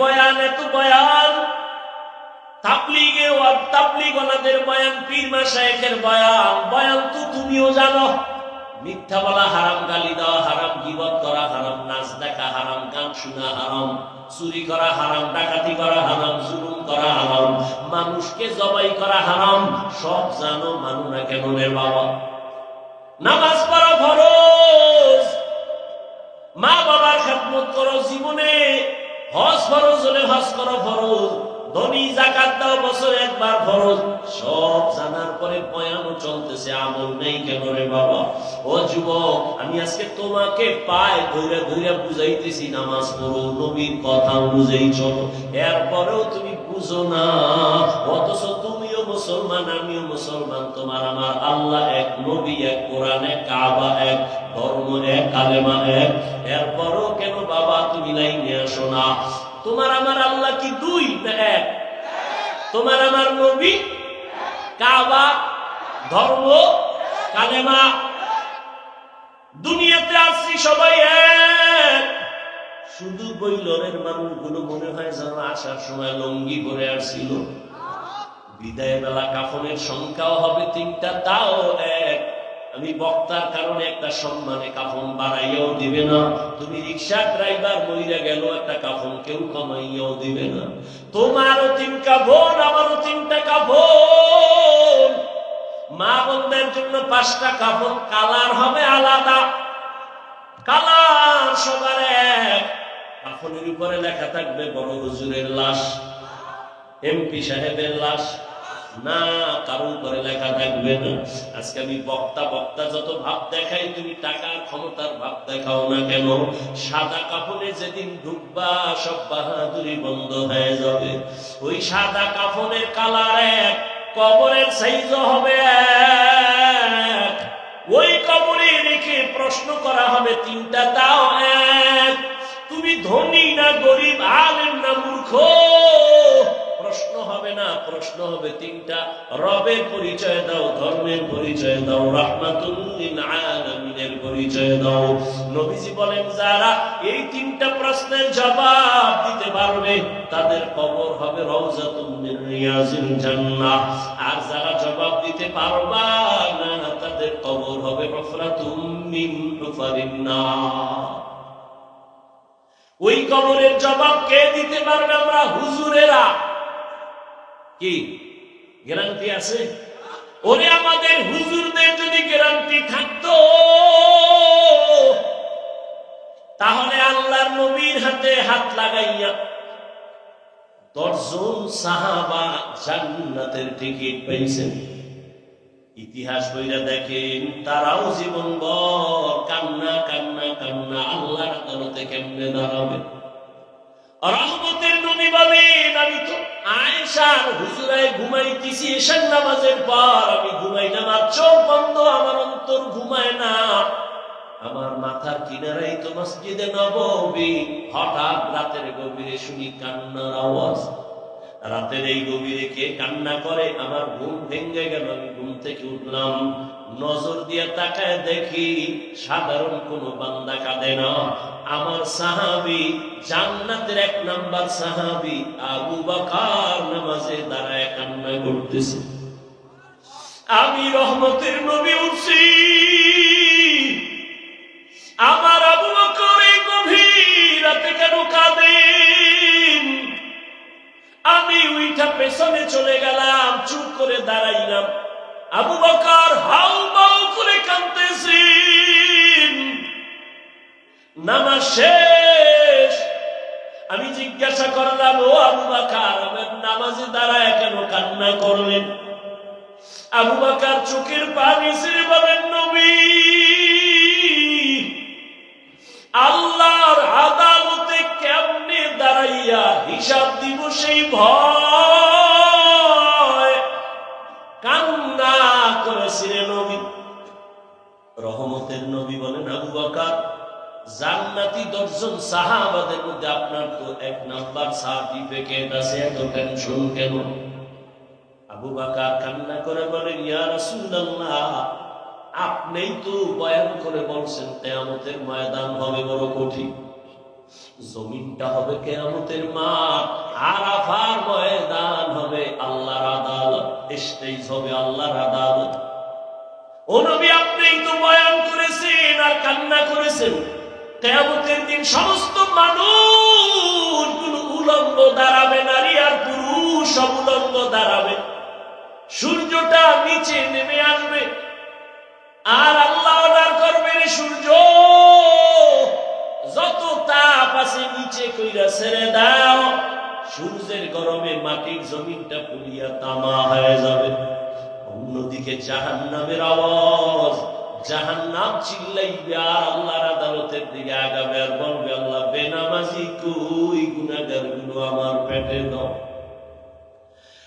বয়ান, এত বয়ান, তাবলীগে ও তাবলীগওয়ালাদের বয়ান, পীর মাশায়েখের বয়ান, বয়ান তো তুমিও জানো। মিথ্যা বলা হারাম, গালি দেওয়া হারাম, গীবত করা হারাম, নাচ দেখা হারাম, গান শোনা হারাম, চুরি করা হারাম, ডাকাতি করা হারাম, জুলুম করা হারাম, মানুষকে জবাই করা হারাম। সব জানো, মানো না কেন রে বাবা? নামাজ পড়া ফরজ, মা বাবার খেদমত করো জীবনে, হজ ফরজ হলে হজ করো ফরজ, ধনী যাকাত দাও বছরে একবার ফরজ। সব জানার পরে বয়ানও চলতেছে, আমল নেই কেন রে বাবা? ও যুবক, আমি আজকে তোমাকে পায় ধরে ধরে বুঝাইতেছি নামাজ পড়ো, নবীর কথা অনুযায়ী চলো, এরপরেও তুমি বুঝো না। অথচ তুমিও মুসলমান, আমিও মুসলমান, তোমার আমার আল্লাহ এক, নবী এক, কোরআন এক, কাবা এক, ধর্ম এক, কালেমা এক, এরপরও কেন বাবা তুমি লাইনে আসো না? তোমার আমার আল্লাহ কি দুই না এক? তোমার আমার নবী, কাবা, ধর্ম, কালেমা, দুনিয়াতে আসছি সবাই এক। শুধু বৈলরের মানুষগুলো মনে হয় যেন আসার সময় লঙ্গি করে আসছিল। বিদায় বেলা কাফনের সংখ্যাও হবে 3টা, তাও এক। আমি বক্তার কারণে একটা সম্মানে কাফন বাড়াইয়াও দিবে না। তুমি রিক্সা ড্রাইভার মইরা গেল, একটা কাফন কেউ কমাইয়াও দিবে না। তোমারও 3 কাফন, আমারও 3টা কাফন। মা বোনদের জন্য 5টা কাফন, কালার হবে আলাদা, কালার সবার এক। কাফনের উপরে লেখা থাকবে বড় হুজুরের লাশ, এমপি সাহেবের লাশ, না কারো উপরে লেখা থাকবে না। আজকে আমি বক্তা যত ভাব দেখাই, তুমি টাকার ক্ষমতার ভাব দেখাও না কেন? সাদা কাফনে যেদিন ঢুকবা সব বাহাদুরি বন্ধ হয়ে যাবে। ওই সাদা কাফনের কালার এক, কবরের সাইজ হবে এক। ওই কবরে রেখে প্রশ্ন করা হবে 3টা, তাও এক। তুমি ধনী না গরিব, আলেম না মূর্খ, প্রশ্ন হবে না, প্রশ্ন হবে 3টা। রবের পরিচয় দাও, ধর্মের পরিচয় দাও, রাহমাতুল লিল আলামিনের পরিচয় দাও। নবীজি বলেন, যারা এই 3টা প্রশ্নের জবাব দিতে পারবে তাদের কবর হবে রওজাতুম মিন রিয়াজিল জান্নাহ। আর যারা জবাব দিতে পারবা না, তাদের কবর হবে হুফরাতুম মিন হুফারিন নার। ওই কবরের জবাব কে দিতে পারবে? আমরা হুজুরেরা। কি গ্যারান্টি আছে? ওরে আমাদের হুজুরদের যদি গ্যারান্টি থাকতো, তাহলে আল্লাহর নবীর হাতে হাত লাগাইয়া 10 জন সাহাবা জান্নাতের টিকিট পেয়েছেন। ইতিহাস বইরা দেখেন, তারাও জীবনভর কান্না কান্না কান্না, আল্লাহর আদালতে কেমনে দাঁড়াবে? রহমতের নবী বলেন, আমি তো আয়েশার হুজরায় ঘুমাইতেছি এশার নামাজের পর, আমি ঘুমাই না, আমার চোখ বন্ধ, আমার অন্তর ঘুমায় না। আমার মাথার কিনারাই তো মসজিদে নববী। হঠাৎ রাতের গভীরে শুনি কান্নার আওয়াজ। রাতের এই গভীরে কে কান্না করে? আমার ঘুম ভেঙে গেল, আমি ঘুম থেকে উঠলাম, নজর দিয়ে তাকায় দেখি সাধারণ কোন বান্দা কাঁদে না, আমার সাহাবী, জান্নাতের 1 নাম্বার সাহাবী আবু বকর নামাজে দাঁড়ায় কান্না করতেছে। আমি রহমতের নবী উঠছি, আমার আবু বকর এই গভীর রাতে কেন কাঁদেন? আমি উইঠা পেছনে চলে গেলাম, চুপ করে দাঁড়াইলাম। আবু বকর হাউ মাউ করে কাঁদতেছেন। নামাজ শেষ, আমি জিজ্ঞাসা করলাম, ও আবু বকর, আমার নামাজে দাঁড়ায় কেন কান্না করলেন? আবু বকর চোখের পানি ছেড়ে বলেন, নবী, আল্লাহর আদালতে কেমনে দাঁড়াইয়া হিসাব দিব সেই ভয় কান্না করেছিলেন নবী। রহমতের নবী বলেন, আবু বকর, জান্নাতি 10 জন সাহাবাদের মধ্যে আপনার তো 1 নাম্বার সার্টিফিকেট আছে, এত টেনশন কেন? আবু বকর কান্না করে বলেন, ইয়া রাসূলুল্লাহ, আপনিই তো বয়ান করে বলছেন কিয়ামতের ময়দান হবে বড় কঠিন। জমিনটা হবে কিয়ামতের মাঠ, আরাফার ময়দান হবে আল্লাহর আদালত, স্টেজ হবে আল্লাহর আদালত। ও নবী, আপনিই তো বয়ান করেছেন আর কান্না করেছেন, কিয়ামতের দিন সমস্ত মানুষ উলঙ্গ দাঁড়াবে, নারী আর পুরুষ সব উলঙ্গ দাঁড়াবে, সূর্যটা নিচে নেমে আসবে, আর আল্লাহ অর্ডার করবেন সূর্য যত তাপ আছে নিচে কইরা ছেড়ে দাও। সূর্যের গরমে মাটির জমিনটা পুড়িয়া তামা হয়ে যাবে। অন্যদিকে জাহান্নামের আওয়াজ, জাহান্নাম চিল্লাইবে আর আল্লাহর আদালতের দিকে আগাবে আর বলবে, আল্লাহ বেনামাজি কই, গুনাহগার গুলো আমার পেটে দাও।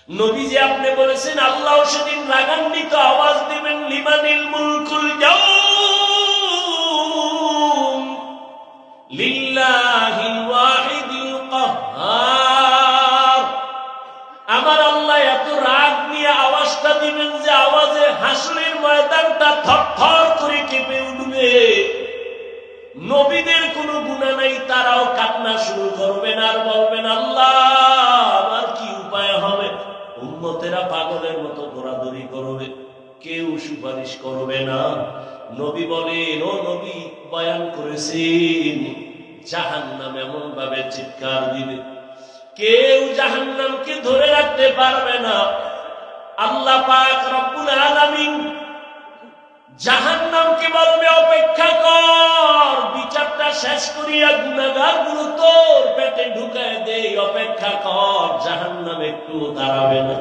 নবীজি আপনি বলেছেন আল্লাহ সেদিন রাগান্বিত আওয়াজ দিবেন, লিমানিল মুলকুল ইয়াউম লিল্লাহিল ওয়াহিদিল কাহ্হার। আমার আল্লাহ এত রাগ নিয়ে আওয়াজটা দিবেন যে আওয়াজে হাসরের ময়দানটা থরথর করে কেঁপে উঠবে। নবীদের কোনো গুনাহ নাই, তারাও কান্না শুরু করবেন আর বলবেন, আল্লাহ আমার কি উপায় হবে। উম্মতেরা পাগলের মতো দৌড়াদৌড়ি করবে, কেউ সুপারিশ করবে না। নবী বলেন, ও নবী বয়ান করেছেন, জাহান্নাম এমন ভাবে চিৎকার দিবে, কেউ জাহান্নামকে ধরে রাখতে পারবে না। আল্লাহ পাক রব্বুল আলামিন জাহান্নামকে বলবে, অপেক্ষা কর, বিচারটা শেষ করিয়া গুনাহগার গুলো তোর পেটে ঢুকায় দেই, অপেক্ষা কর। জাহান্নাম একটু দাঁড়াবে না।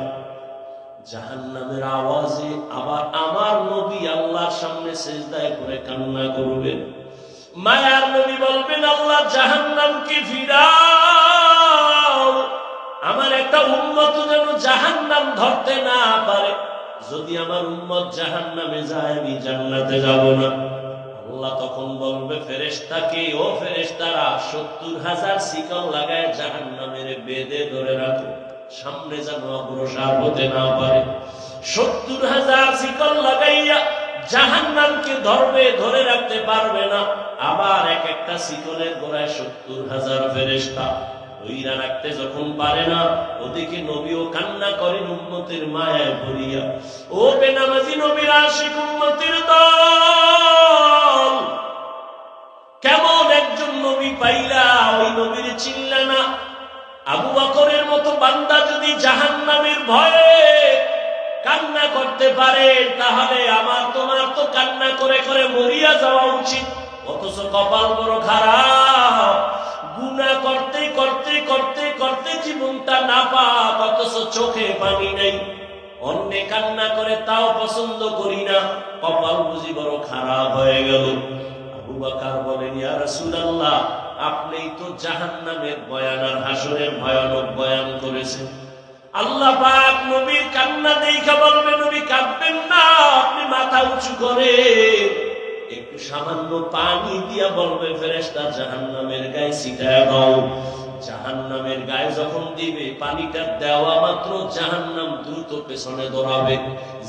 জাহান্নামের আওয়াজে আবার আমার নবী আল্লাহর সামনে সিজদায় করে কান্না করবেন। মায়ার নবী বলবেন, আল্লাহ জাহান্নামকে ফিরাও, আমার একটা উম্মত যেন জাহান্নাম ধরতে না পারে। যদি আমার উম্মত জাহান্নামে যায় আমি জান্নাতে যাব না। আল্লাহ তখন বলবে ফেরেশতাকে, ও ফেরেশতারা ৭০,০০০ শিকল লাগায় জাহান্নামের বেঁধে ধরে রাখো, সামনে যেন অগ্রসর হতে না পারে। ৭০,০০০ শিকল লাগাইয়া জাহান্নামকে ধরবে, ধরে রাখতে পারবে না। আবার এক একটা শিকলের গোড়ায় ৭০,০০০ ফেরেশতা ওইরা রাখতে যখন পারে না, ওদিকে নবীও কান্না করেন উম্মতের মায়ায় ভরিয়া। ও বেনামাজি নবীর আশিক উম্মতের দল, কেমন একজন নবী পাইলা, ওই নবীর চিনলা না। আবু বকরের মতো বান্দা যদি জাহান্নামের ভয়ে কান্না করতে পারে, তাহলে আমার তোমার তো কান্না করে করে মরিয়া যাওয়া উচিত। অথচ কপাল বড় খারাপ, গুনাহ করতে করতে করতে করতে জীবনটা নাপাক, অথচ চোখে পানি নাই। অন্যে কান্না করে তাও পছন্দ করি না, কপাল বুঝি বড় খারাপ হয়ে গেল। আবু বকর বলেন, ইয়া রাসূলুল্লাহ, আপনিই তো জাহান্নামের বয়ান আর হাসরের ভয়ানক বয়ান করেছেন। আল্লাহ পাক নবীর কান্না দেখে বলবে, নবী কাঁদবেন না, আপনি মাথা উঁচু করে একটু সামান্য পানি দিয়া বলবে ফেরেশতা জাহান্নামের গায়ে ছিটায় দাও। জাহান্নামের গায়ে যখন দিবে, পানিটা দেওয়া মাত্র জাহান্নাম দ্রুত পেছনে দৌড়াবে।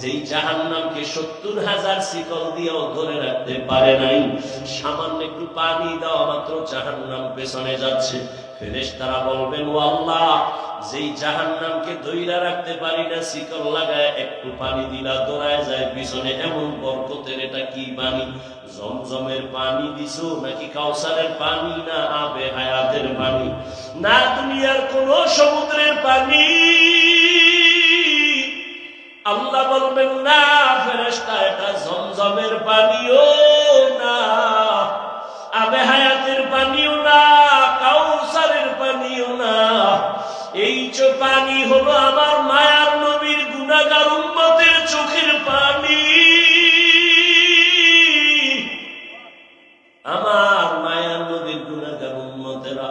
যেই জাহান্নামকে ৭০,০০০ শিকল দিয়েও ধরে রাখতে পারে নাই, সামান্য একটু পানি দেওয়া মাত্র জাহান্নাম পেছনে যাচ্ছে। ফেরেশতারা বলবেন, ও আল্লাহ, যেই জাহান্নামকে ধইরা রাখতে পারি না, শিকল লাগায় একটু পানি দিলা দৌড়ায় যায় পিছনে, এমন বরকতের এটা কি পানি? জমজমের পানি দিছো নাকি কাউসারের পানি, না আবে হায়াতের পানি, না দুনিয়ার কোন সমুদ্রের পানি? আল্লাহ বলবেন, না ফেরেশতা, এটা জমজমের পানিও না, আবে হায়াতের পানিও না, কাউসারের পানিও না। এই পানি হলো আমার মায়ার নবীর গুনাহগার উম্মতের চোখের পানি। আমার মায়ার নবীর গুনাহগার উম্মতেরা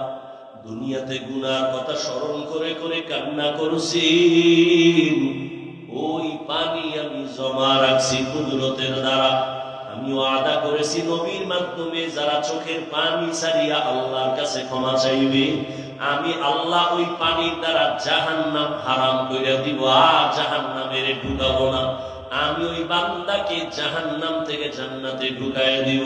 দুনিয়াতে গুনার কথা স্মরণ করে করে কান্না করছি, ওই পানি আমি জমা রাখছি কুদরতের দ্বারা। আমি ওয়াদা করেছি নবীর মাধ্যমে যারা চোখের পানি ছাড়িয়া আল্লাহর কাছে ক্ষমা চাইবে, আমি আল্লাহ ওই পানির দ্বারা জাহান্নাম হারাম করে দিব, আর জাহান্নামের ঢুকাবো না। আমি ওই বান্দাকে জাহান্নাম থেকে জান্নাতে ঢুকায় দিব।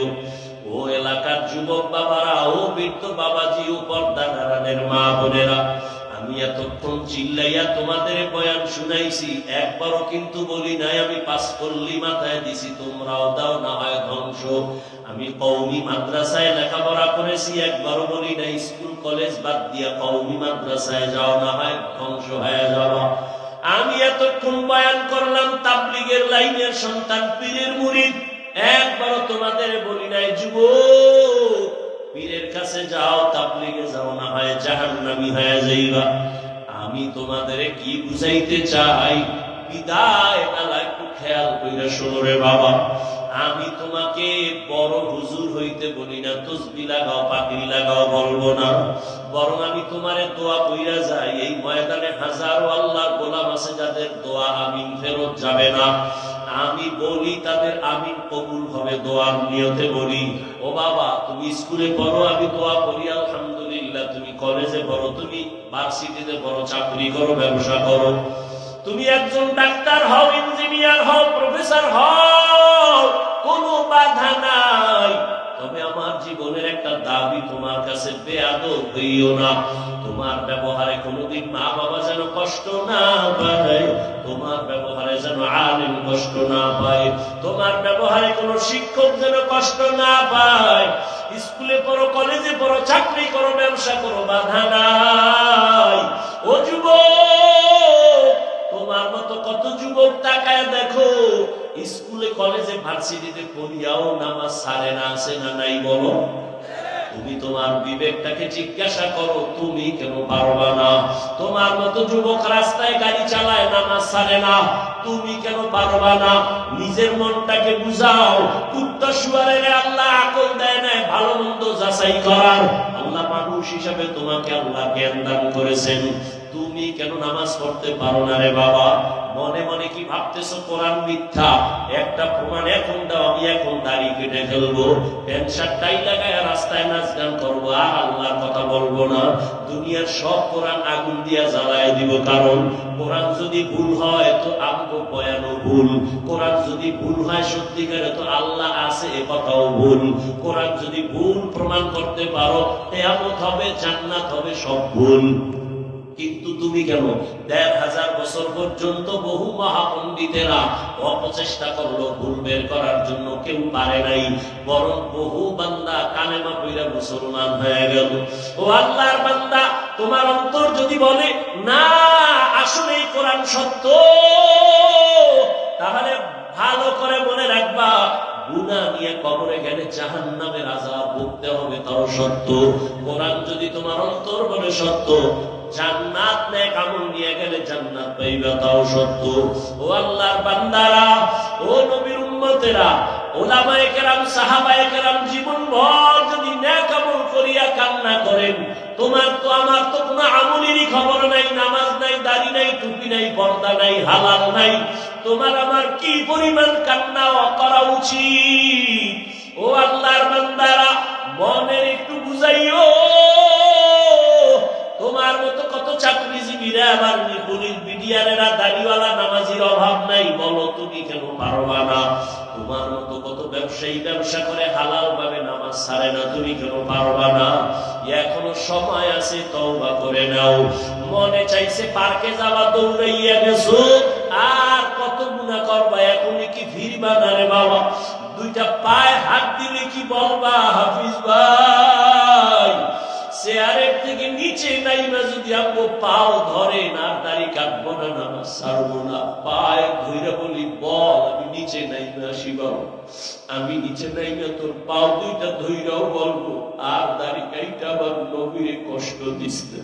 ও এলাকার যুবক বাবারা, ও বৃদ্ধ বাবাজি, ও পর্দাধারণের মা বোনেরা, আমি এতক্ষণ চিল্লাইয়া তোমাদের বয়ান শুনাইছি, একবারও কিন্তু বলি নাই আমি পাঁচ পল্লী মাথায় দিছি তোমরাও দাও না হয় ধ্বংস। আমি কওমি মাদ্রাসায় লেখাপড়া করেছি, একবারও বলি নাই স্কুল কলেজ বাদ দিয়া কওমি মাদ্রাসায় যাও না হয় ধ্বংস হয়ে যাও। আমি এতক্ষণ বয়ান করলাম তাবলীগের লাইনের সন্তান, পীরের মুরিদ, একবারও তোমাদের বলি নাই যুবক পীরের কাছে যাও, তাবলীগে যাও না হয় জাহান্নামী হয়ে যাইবা। আমি তোমাদের কি বুঝাইতে চাই, বিদায় বেলা একটু খেয়াল কইরা শোনো রে বাবা। আমি তোমাকে বড় হুজুর হইতে বলি না, তসবিহ লাগাও পাগড়ি লাগাও বলবো না, বরং আমি তোমারে দোয়া কইরা যাই। এই ময়দানে হাজারো আল্লাহর গোলাম আছে যাদের দোয়া আমিন ফেরত যাবে না, আমি বলি তাদের আমিন কবুল হবে, দোয়ার নিয়তে বলি। ও বাবা, তুমি স্কুলে পড়ো, আমি দোয়া করি আলহামদুলিল্লাহ। তুমি কলেজে পড়ো, তুমি ভার্সিটিতে পড়ো, চাকরি করো, ব্যবসা করো, তুমি একজন ডাক্তার হও, ইঞ্জিনিয়ার হও, প্রফেসর হও, কোনো বাধা নাই। তবে আমার জীবনের একটা দাবি তোমার কাছে, বেয়াদব হইও না। তোমার ব্যবহারে কোনোদিন মা বাবা যেন কষ্ট না পায়, তোমার ব্যবহারে যেন আলেম কষ্ট না পায়, তোমার ব্যবহারে কোনো শিক্ষক যেন কষ্ট না পায়। স্কুলে পড়ো, কলেজে পড়ো, চাকরি করো, ব্যবসা করো, বাধা নাই। ও যুবক, তোমার মতো কত যুবক তাকায় দেখো, স্কুলে কলেজে ভার্সিটিতে পড়িয়াও নামাজ ছাড়ে না, আছে না নাই বলো? তুমি তোমার বিবেকটাকে জিজ্ঞাসা করো, তুমি কেন পারবা না? তোমার মতো যুবক রাস্তায় গাড়ি চালায়, নামাজ ছাড়ে না, তুমি কেন পারবা না? নিজের মনটাকে বুঝাও। কুত্তা শুয়ারের আল্লাহ আকল দেয় না ভালো মন্দ যাচাই করার। আল্লাহ মানুষ হিসাবে তোমাকে আল্লাহ জ্ঞান দান করেছেন, তুমি কেন নামাজ পড়তে পারো না রে বাবা? মনে মনে কি ভাবতেছো কোরআন মিথ্যা? একটা প্রমাণ এখন দাও, আমি এখন দাড়ি কেটে ফেলবো, প্যান্ট শার্ট টাই লাগায় রাস্তায় নাচ গান করবো, আর আল্লাহর কথা বলবো না। দুনিয়ার সব কোরআন আগুন দিয়া জ্বালায় দিব, কারণ কোরআন যদি ভুল হয় তো আমগো বয়ানও ভুল, কোরআন যদি ভুল হয় সত্যিকারে তো আল্লাহ আছে এ কথাও ভুল। কোরআন যদি ভুল প্রমাণ করতে পারো, কিয়ামত হবে, জান্নাত হবে, সব ভুল। কিন্তু তুমি কেন? ১,৫০০ বছর পর্যন্ত বহু মহাপণ্ডিতেরা অপচেষ্টা করলো ভুল বের করার জন্য, কেউ পারে নাই, বরং বহু বান্দা কালেমা পড়া মুসলমান হয়ে গেল। ও আল্লাহর বান্দা, তোমার অন্তর যদি বলে না আসলে কোরআন সত্য, তাহলে ভালো করে মনে রাখবা, গুনাহ নিয়ে কবরে গেলে জাহান্নামের আযাব ভুগতে হবে, তাও সত্য। কোরআন যদি তোমার অন্তর বলে সত্য, জান্নাত নেক আমল নিয়ে গেলে জান্নাত পাইবা, তাও সত্য। ও আল্লাহর বান্দারা, ও নবীর উম্মতেরা, ওলামায়ে কেরাম, সাহাবায়ে কেরাম জীবনভর যদি নেক আমল করিয়া কান্না করেন, তোমার তো আমার তো কোনো আমলেরই খবর নাই, নামাজ নাই, দাড়ি নাই, টুপি নাই, পর্দা নাই, হালাল নাই, তোমার আমার কি পরিমাণ কান্না করা উচিত? ও আল্লাহর বান্দারা, মনের একটু বুঝাইও। তোমার মতো কত চাকরিজীবীরা, আবার পুলিশ বিডিআরেরা, দাড়িওয়ালা নামাজির অভাব নাই, বলো তুমি কেন পারবা না? তোমার মতো কত ব্যবসায়ী ব্যবসা করে হালাল ভাবে নামাজ ছাড়ে না, তুমি কেন পারবা না? এখনো সময় আছে, তওবা করে নাও। মনে চাইছে পার্কে যাবা, দৌড়াইয়া গেছো, আর কত গুনাহ করবা, এখনই কি ফিরবা না রে বাবা? দুইটা পায়ে হাত দিলে কি বলবা, হাফিজ ভাই চেয়ারের থেকে নিচে নাইবা যদি আমগো পাও ধরে না, দাড়ি কাটবো না, নামাজ ছাড়বো না, পায়ে ধইরা বলি বল আমি নিচে নাইবা আসিবা, আমি নিচে নাইবা তোর পাও দুইটা ধইরাও বলবো, আর দাড়ি কাইটা আবার নবীরে কষ্ট দিচ্ছে।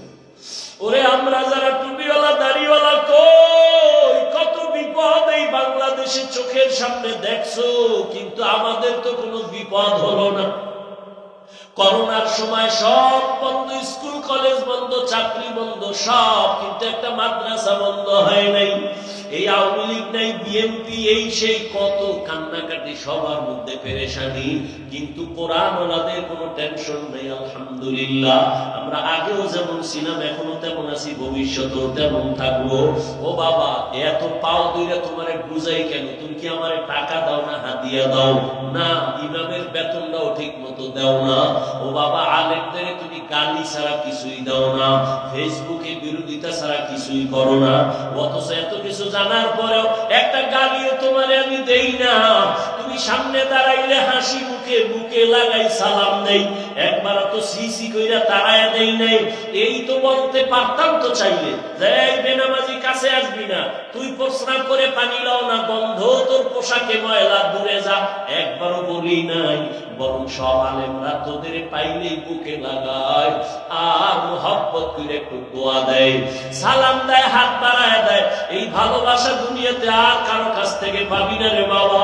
ওরে আমরা যারা টুপিওয়ালা দাড়িওয়ালা, কই কত বিপদ এই বাংলাদেশে চোখের সামনে দেখছো, কিন্তু আমাদের তো কোনো বিপদ হলো না। করোনার সময় সব বন্ধ, স্কুল কলেজ বন্ধ, চাকরি বন্ধ, সব, কিন্তু একটা মাদ্রাসা বন্ধ হয় নাই। এই আওয়ামী লীগ নাই, বিএনপি, এই সেই কত কান্নাকাটি, সবার মধ্যে পেরেশানি, কিন্তু কোরআন ওয়ালাদের কোনো টেনশন নেই। আলহামদুলিল্লাহ, আমরা আগেও যেমন ছিলাম এখনো তেমন আছি, ভবিষ্যতেও তেমন থাকবো। ও বাবা, এত পাও দইরা তোমারে বুঝাই কেন? তুমি কি আমারে টাকা দাও না হাদিয়া দাও? না, ইমামের বেতনটাও ঠিক মতো দাও না। ও বাবা, আলেমদের তুমি গালি ছাড়া কিছুই দাও না, ফেসবুকে বিরোধিতা ছাড়া কিছুই করো না। অথচ এত কিছু জানার পরেও একটা গালিও তোমারে আমি দেই না। তুমি সামনে দাঁড়াইলে হাসি মুখে বুকে লাগাই সালাম দেই, একবার তো সিসি কইরা তাড়ায়া দেই নাই। এই তো বলতে পারতাম তো চাইলে, যে বেনামাজি কাছে আসবি না, তুই প্রস্রাব করে পানি লাও না, গন্ধ তোর পোশাকে ময়লা, দূরে যা, একবারও বলি নাই। বরং সব আলেমরা তোদের পাইলেই বুকে লাগায় আর মোহাব্বত করে একটু দোয়া দেয়, সালাম দেয়, হাত বাড়ায় দেয়। এই ভালোবাসা দুনিয়াতে আর কারো কাছ থেকে পাবি না রে বাবা।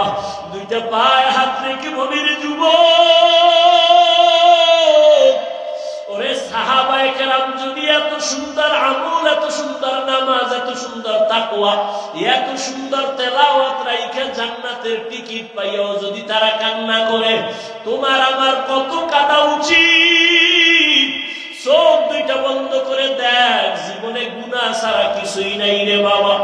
দুইটা পায়ে হাত রেখে বলির যুবক, ওরে সাহাবায়ে কেরাম যদি এত সুন্দর আমল, এত সুন্দর নামাজ, এত সুন্দর তাকওয়া, এত সুন্দর তেলাওয়াত রাইখা জান্নাতের টিকিট পাইয়াও যদি তারা কান্না করে, তোমার আমার কত কাঁদা উচিত? চোখ দুইটা বন্ধ করে দেখ, জীবনে গুনাহ ছাড়া কিছুই নাই রে বাবা।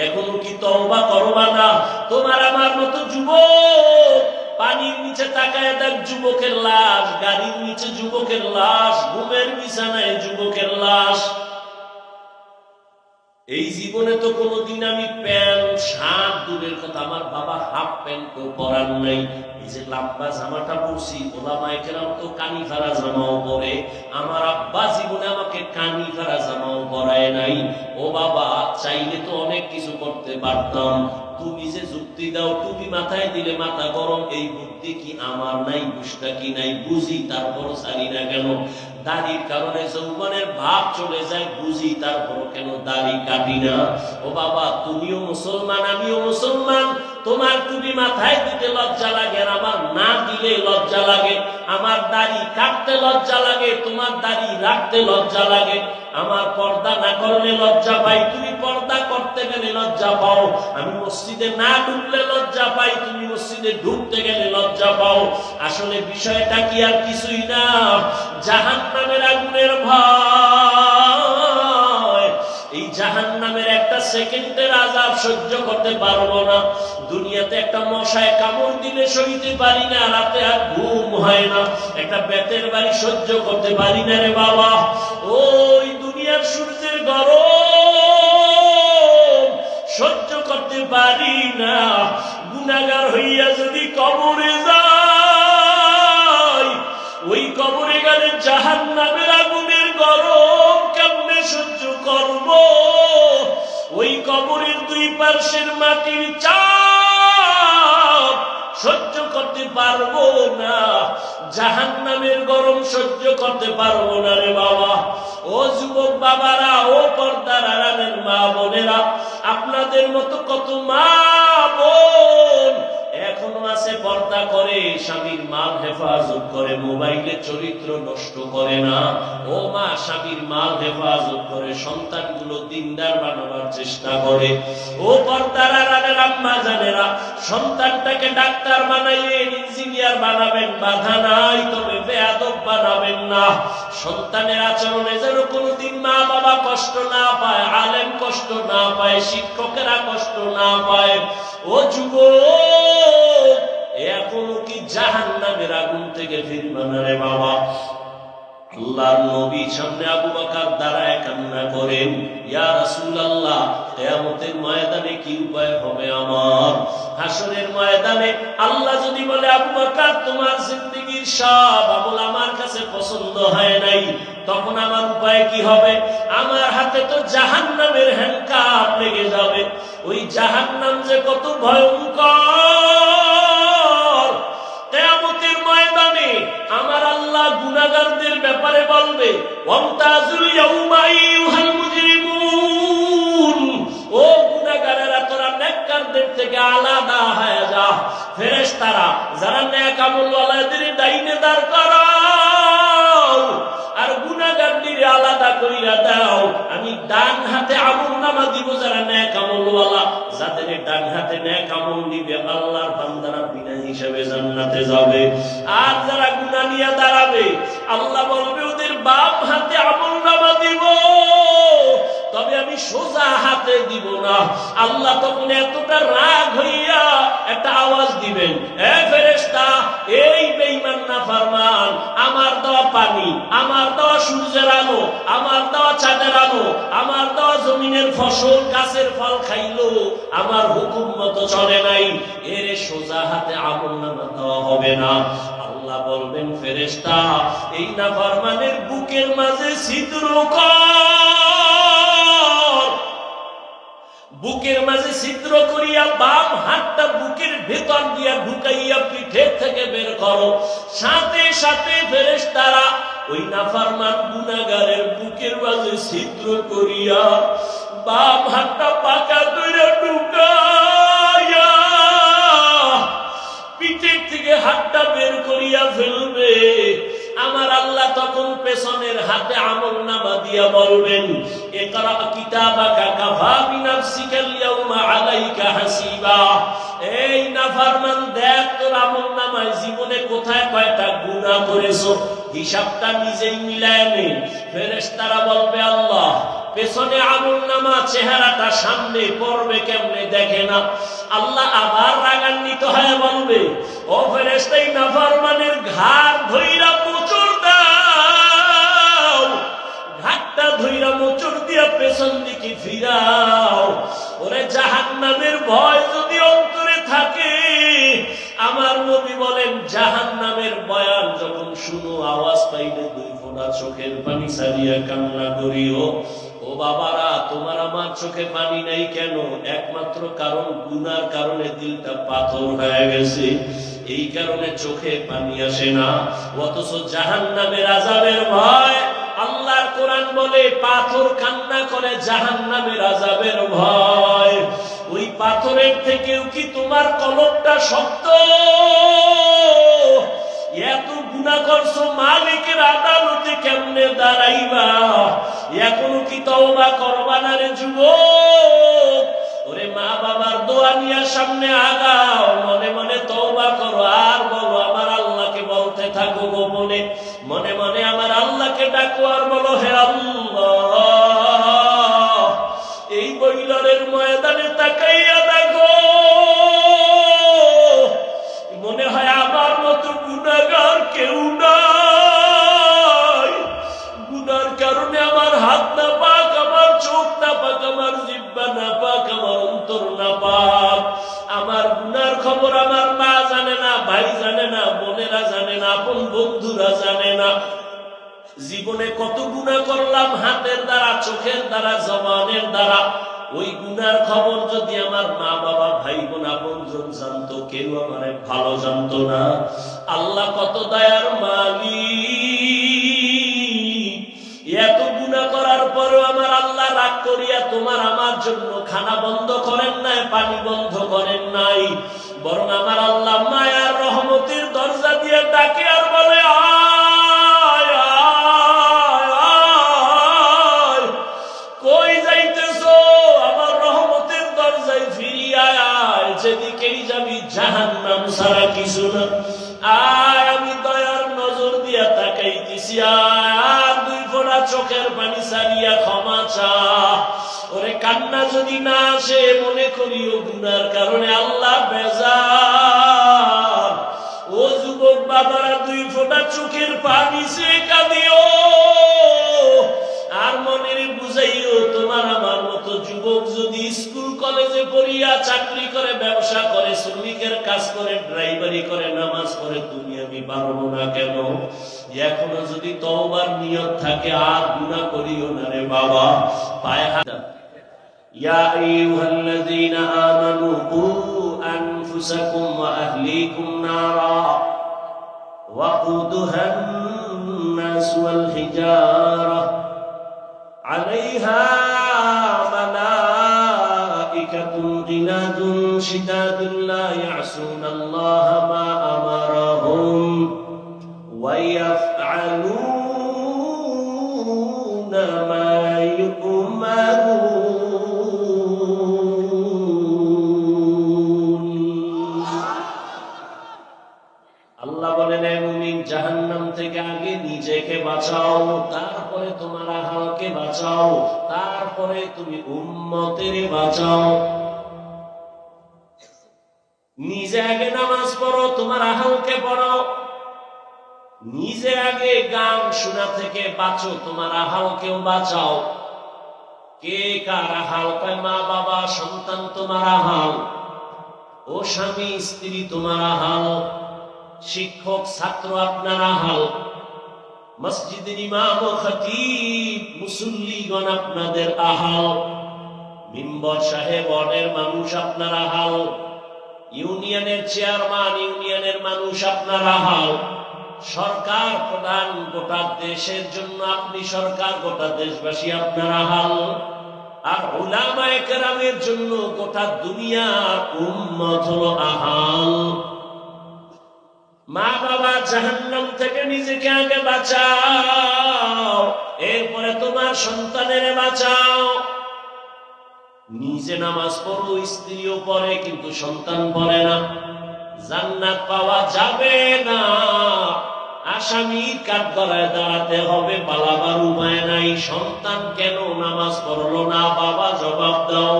এখনো কি তওবা করবা না? তোমার আমার মতো যুবক, পানির নিচে তাকায় দেখ যুবকের লাশ, গাড়ির নিচে যুবকের লাশ, ঘুমের বিছানায় যুবকের লাশ। এই জীবনে তো কোনোদিন আমি প্যান্ট শার্ট দূরের কথা, আমার বাবা হাফ প্যান্টও পরার নাই। এই যে লাম্বা জামাটা পরছি, ওলামায়ে কেরাম তো কানি ফাড়া জামাও পরে, আমার আব্বা জীবনে আমাকে কানি ফাড়া জামাও পরায় নাই। ও বাবা, চাইলে তো অনেক কিছু করতে পারতাম। তুমি যে যুক্তি দাও টুপি মাথায় দিলে মাথা গরম, এই বুদ্ধি কি আমার নাই? বুঝটা কি নাই? বুঝি, তারপরও ছাড়ি না কেন? দাড়ির কারণে যৌবনের ভাব চলে যায়, বুঝি, তারপরও কেন দাড়ি কাটি না? ও বাবা, তুমিও মুসলমান, আমিও মুসলমান। তোমার টুপি মাথায় দিতে লজ্জা লাগে আর আমার না দিলে লজ্জা লাগে। আমার দাড়ি কাটতে লজ্জা লাগে, তোমার দাড়ি রাখতে লজ্জা লাগে। আমার পর্দা না করলে লজ্জা পাই, তুমি পর্দা করতে গেলে লজ্জা পাও। আমি মসজিদে না ঢুকলে লজ্জা পাই, তুমি মসজিদে ঢুকতে গেলে লজ্জা পাও। আসলে বিষয়টা কি আর কিছুই না, জাহান্নামের আগুনের ভয়। এই জাহান্নামের একটা সেকেন্ডের আযাব সহ্য করতে পারবো না। দুনিয়াতে একটা মশায় কামড় দিলে সইতে পারি না, রাতে আর ঘুম হয় না। একটা বেতের বাড়ি সহ্য করতে পারি না রে বাবা। ওই দুনিয়ার সূর্যের গরম সহ্য করতে পারি না। গুনাহগার হইয়া যদি কবরে যাই, ওই কবরে গেলে জাহান্নামের আগুনের গরম কেমনে সহ্য করব? ওই কবরের দুই পার্শ্বের মাটির চাপ সহ্য করতে পারবো না, জাহান্নামের গরম সহ্য করতে পারবো না রে বাবা। ও যুবক বাবারা, ও পর্দার আড়ালের মা বোনেরা, আপনাদের মতো কত মা বোন এখনো আছে পর্দা করে, স্বামীর মাল হেফাজত করে, মোবাইলে চরিত্র নষ্ট করে না। ও মা, স্বামীর মাল হেফাজত করে, সন্তানগুলো দিনদার বানাবার চেষ্টা করে। ও পর্দার আড়ালের আম্মা জানেরা, সন্তানটাকে ডাক্তার বানাইয়েন, ইঞ্জিনিয়ার বানাবেন, বাধা নাই, তবে বেয়াদব বানাবেন না। সন্তানের আচরণে যেন কোনোদিন মা বাবা কষ্ট না পায়, আলেম কষ্ট না পায়, শিক্ষকেরা কষ্ট না পায়। ও যুবক, এখনো কি জাহান্নামের আগুন থেকে ফিরবে না রে বাবা? আল্লাহর নবী সামনে আবু বকর দাঁড়ায় কান্না করেন, ইয়া রাসূলুল্লাহ, কিয়ামতের ময়দানে কি উপায় হবে আমার? হাসরের ময়দানে আল্লাহ যদি বলে, আবু বকর, তোমার জিন্দেগীর সব আমল আমার কাছে পছন্দ হয় নাই, তখন আমার উপায় কি হবে? আমার হাতে তো জাহান্নামের হ্যান্ডকাপ লেগে যাবে। ওই জাহান্নাম যে কত ভয়ঙ্কর! কিয়ামতের ময়দানে আমার আল্লাহ গুনাহগারদের ব্যাপারে বলবে, ওয়ামতাজুল ইয়াউমা আইয়ুহাল মুজরিমুন, ও গুনাহগারেরা, তোরা নেককারদের থেকে আলাদা হয়ে যা। ফেরেশতারা যারা নেক আমলওয়ালাদের ডাইনে দাঁড় করাও আর গুনাহগারদের আলাদা কইরা দাও। আমি ডান হাতে আমলনামা দিব যারা নেক আমলওয়ালা, ডান হাতে নেক আমল নিবে, আল্লাহর বান্দারা বিনা হিসাবে জান্নাতে যাবে। আর যারা গুনাহ নিয়ে দাঁড়াবে, আল্লাহ বলবে ওদের বাম হাতে আমলনামা দিব, তবে আমি সোজা হাতে দিব না। আল্লাহ তখন এতটা রাগ হইয়া একটা আওয়াজ দিবেন, এ ফেরেশতা, এই বেঈমান নাফরমান আমার দেওয়া পানি, আমার দেওয়া সূর্যের আলো, আমার দেওয়া চাঁদের আলো, আমার দেওয়া জমিনের ফসল গাছের ফল খাইলো, আমার হুকুম মতো চলে নাই, এর সোজা হাতে আমলনামা দেওয়া হবে না। আল্লাহ বলবেন, ফেরেশতা, এই নাফরমানের বুকের মাঝে ছিদ্র কর, বুকের মাঝে ছিদ্র করিয়া বাম হাতটা বুকের ভেতর দিয়া ঢুকাইয়া পিঠের থেকে বের করো। সাথে সাথে ফেরেশতারা ওই নাফরমান গুনাহগারের বুকের মাঝে ছিদ্র করিয়া বাম হাতটা পাকা করে ঢুকাইয়া পিঠের থেকে হাতটা বের করিয়া ফেলবে। আমার আল্লাহ তখন পেছনের হাতে আমলনামা দিয়া বলবেন, ইকরা কিতাবাকা কাফা বিনাফসিকাল ইয়াউমা আলাইকা হাসিবা। এই নাফরমান, দেখ তোর আমলনামায় জীবনে কোথায় কয়টা গুনাহ করেছো, হিসাবটা নিজেই মিলায় নে। ফেরেশতারা বলবে, আল্লাহ পেছনে আমলনামা, চেহারাটা সামনে পড়বে কেমনে দেখে না। আল্লাহ আবার রাগান্বিত হয়ে বলবে, ও ফেরেশতা, এই নাফরমানের ঘাড় ধইরা মোচড় দাও, ঘাটটা ধইরা মোচড় দিয়া পেছন দিকে ফিরাও। ওরে জাহান্নামের ভয় যদি অন্তরে থাকে, আমার নবী বলেন, জাহান্নামের বয়ান যখন শুনো, আওয়াজ পাইলে দুই ফোঁটা চোখের পানি ছাড়িয়া কান্না করিও। ও বাবারা, তোমার আমার চোখে পানি নাই কেন? একমাত্র কারণ, গুনার কারণে দিলটা পাথর হয়ে গেছে, এই কারণে চোখে পানি আসে না। অথচ জাহান্নামের আযাবের ভয়, আল্লাহর কোরআন বলে পাথর কান্না করে জাহান্নামের আযাবের ভয়। ওই পাথরের থেকেও কি তোমার কলবটা শক্ত? এত গুনাহ করছো, মালিকের আদালতে কেমনে দাঁড়াইবা? এখনো কি তওবা করবা না রে যুবক? ওরে মা বাবার দোয়া নিয়ে সামনে আগাও, মনে মনে তওবা করো, আর বলো আমার আল্লাহকে বলতে থাকো গোপনে, মনে মনে আমার আল্লাহকে ডাকো আর বলো, হে আল্লাহ, এই বৈলরের ময়দানে তাকাইয়া দেখো, মনে হয় আমার মতো গুনাহগার কেউ নাই। গুনার কারণে আমার হাত না পাক, আমার চোখ না পাক, আমার জিহ্বা না পাক, আমার অন্তর না পাক। আমার গুনার খবর আমার মা জানে না, ভাই জানে না, বোনেরা জানে না, আপন বন্ধুরা জানে না। জীবনে কত গুনাহ করলাম, হাতের দ্বারা, চোখের দ্বারা, জবানের দ্বারা। ওই গুনার খবর যদি আমার মা বাবা, ভাই বোন, আপনজন জানতো, কেউ আমারে ভালো জানতো না। আল্লাহ কত দয়ার মালিক, এত গুনাহ করার পরেও আমার আল্লাহ রাগ করিয়া তোমার আমার জন্য খানা বন্ধ করেন নাই, পানি বন্ধ করেন নাই, বরং আমার আল্লাহ মায়ার রহমতের দরজা দিয়ে ডাকে আর বলে, আয় আয় আয়, কই যাইতেছো? আমার রহমতের দরজায় ফিরিয়ে আয়, যেদিকেই যাবি জাহান্নাম ছাড়া কিছু না। আয়, আমি দয়ার নজর দিয়া তাকাইতেছি, আর দুই ফোঁটা চোখের পানি ছাড়িয়া ক্ষমা চা। ওরে কান্না যদি না আসে, মনে করিও গুনার কারণে আল্লাহ বেজার। ও যুবক বাবারা, দুই ফোঁটা চোখের পানি সে কাঁদিও, আর মনের বুঝাইও, তোমার আমার মতো যুবক যদি স্কুল কলেজে পড়িয়া, চাকরি করে, ব্যবসা করে, শ্রমিকের কাজ করে, ড্রাইভারি করে, নামাজ পড়ে, তুমি আমি পারবো না কেন? এখনো যদি তওবার নিয়ত থাকে, আর গুনাহ করিও না রে বাবা। পায়ে হাত। ইয়া আইয়ুহাল্লাযীনা আমানু কু আনফুসাকুম ওয়া আহলিকুম নারা ওয়াকুদুহান নাস ওয়াল হিজারা আলাইহা মালাইকাতুন গিলাদুন শিদাদুন লা ইয়াসুনাল্লাহা মা আমারাহুম ওয়া ইয়াফআলুনা মা ইউমারুন। জাহান্নাম থেকে আগে নিজেকে বাঁচাও, তারপরে তোমার আহালকে বাঁচাও, তারপরে তুমি উম্মতের বাঁচাও। নিজে আগে নামাজ পড়ো, তোমার আহালকে পড়াও। নিজে আগে গান শোনা থেকে বাঁচো, তোমার আহালকেও বাঁচাও। কে কার আহাল? মা বাবা সন্তান তোমার আহাল, ও স্বামী স্ত্রী তোমার আহাল, শিক্ষক ছাত্র আপনার আহাল, মসজিদের ইমাম ও খতিব মুসল্লিগণ আপনাদের আহাল, মিম্বর সাহেব ওয়ার্ডের মানুষ আপনার আহাল, ইউনিয়নের চেয়ারম্যান ইউনিয়নের মানুষ আপনার আহাল, সরকার প্রধান গোটা দেশের জন্য আপনি সরকার, গোটা দেশবাসী আপনার আহাল, আর উলামায়ে কেরামের জন্য গোটা দুনিয়ার উম্মত হলো আহাল। মা বাবা জাহান্নাম থেকে নিজেকে আগে বাঁচাও, এরপরে তোমার সন্তানের বাঁচাও। নিজে নামাজ পড়ো, স্ত্রীও পড়ে, কিন্তু সন্তান পড়ে না। জান্নাত পাওয়া যাবে না, আসামির কাঠগড়ায় দাঁড়াতে হবে, পালাবার উপায় নাই। সন্তান কেন নামাজ পড়লো না? বাবা জবাব দাও।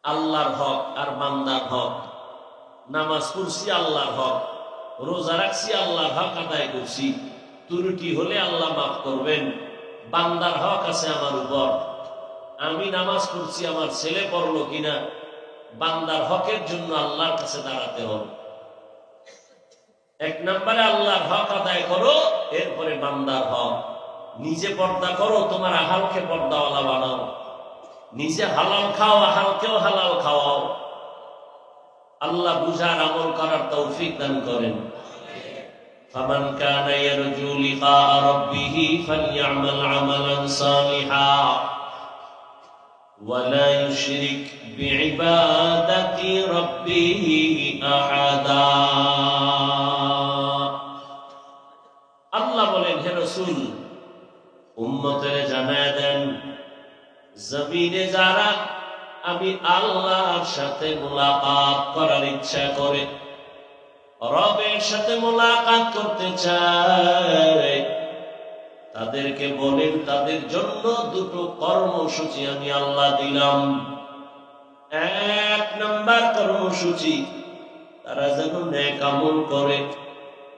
আল্লাহর হক আর বান্দার হক। নামাজ পড়ছি আল্লাহর হক, রোজা রাখছি আল্লাহর হক আদায় করছি, ত্রুটি হলে আল্লাহ মাফ করবেন। বান্দার হক আছে আমার উপর, আমি নামাজ পড়ছি, আমার ছেলে পড়লো কিনা, বান্দার হকের জন্য আল্লাহর কাছে দাঁড়াতে হবে। এক নম্বরে আল্লাহর হক আদায় করো, এরপরে বান্দার হক। নিজে পর্দা করো, তোমার আহালকে পর্দাওয়ালা বানাও। নিজে হালাল খাও, আহালকেও হালাল খাওয়াও। আল্লাহ বুঝার আমল করার তৌফিক দান করেন। ফামান কানা ইয়ারজু লিকা রাব্বিহি ফালইআমাল আমালান সালিহা ওয়া লা ইউশরিক বিইবাদাতি রাব্বিহি আহাদা। আল্লাহ বলেন, হে রাসূল, উম্মতের জানায় দেন, জমিনে যারা আমি আল্লাহর সাথে মুলাকাত করার ইচ্ছা করে, রবের সাথে মুলাকাত করতে চায়, তাদেরকে বলেন তাদের জন্য দুটো কর্মসূচি আমি আল্লাহ দিলাম। এক নাম্বার কর্মসূচি, তারা যেন নেক আমল করে।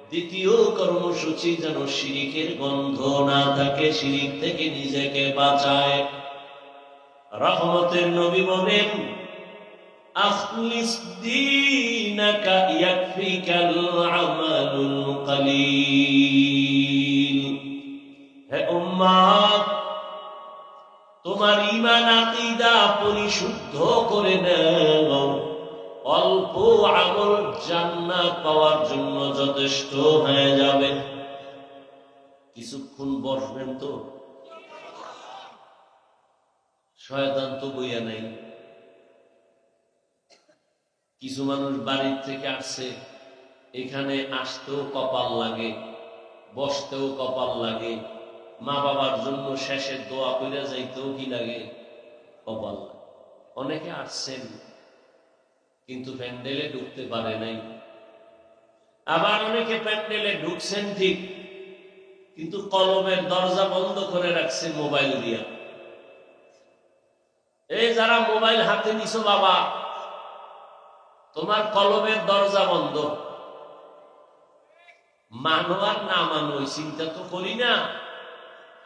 দ্বিতীয় কর্মসূচি, যেন শিরিকের গন্ধ না থাকে, শিরিক থেকে নিজেকে বাঁচায়। রহমতের নবী বলেন, আখলিস দীনাকা ইয়াকফিকাল আমালুল কলিল। হে উম্মত, তোমার ঈমান আকীদা পরিশুদ্ধ করে নাও, অল্প আমল জান্নাত পাওয়ার জন্য যথেষ্ট হয়ে যাবে। কিছুক্ষণ বসবেন তো, শয়তান তো বইয়া নাই। কিছু মানুষ বাড়ির থেকে আসছে, এখানে আসতেও কপাল লাগে, বসতেও কপাল লাগে, মা বাবার জন্য শেষের দোয়া করে যাইতেও কি লাগে, কপাল লাগে। অনেকে আসছেন কিন্তু প্যান্ডেলে ঢুকতে পারে নাই। আবার অনেকে প্যান্ডেলে ঢুকছেন ঠিক, কিন্তু কলমের দরজা বন্ধ করে রাখছে মোবাইল দিয়া। এই যারা মোবাইল হাতে নিছো বাবা, তোমার কলমের দরজা বন্ধ। মানো আর না মানো ওই চিন্তা তো করি না,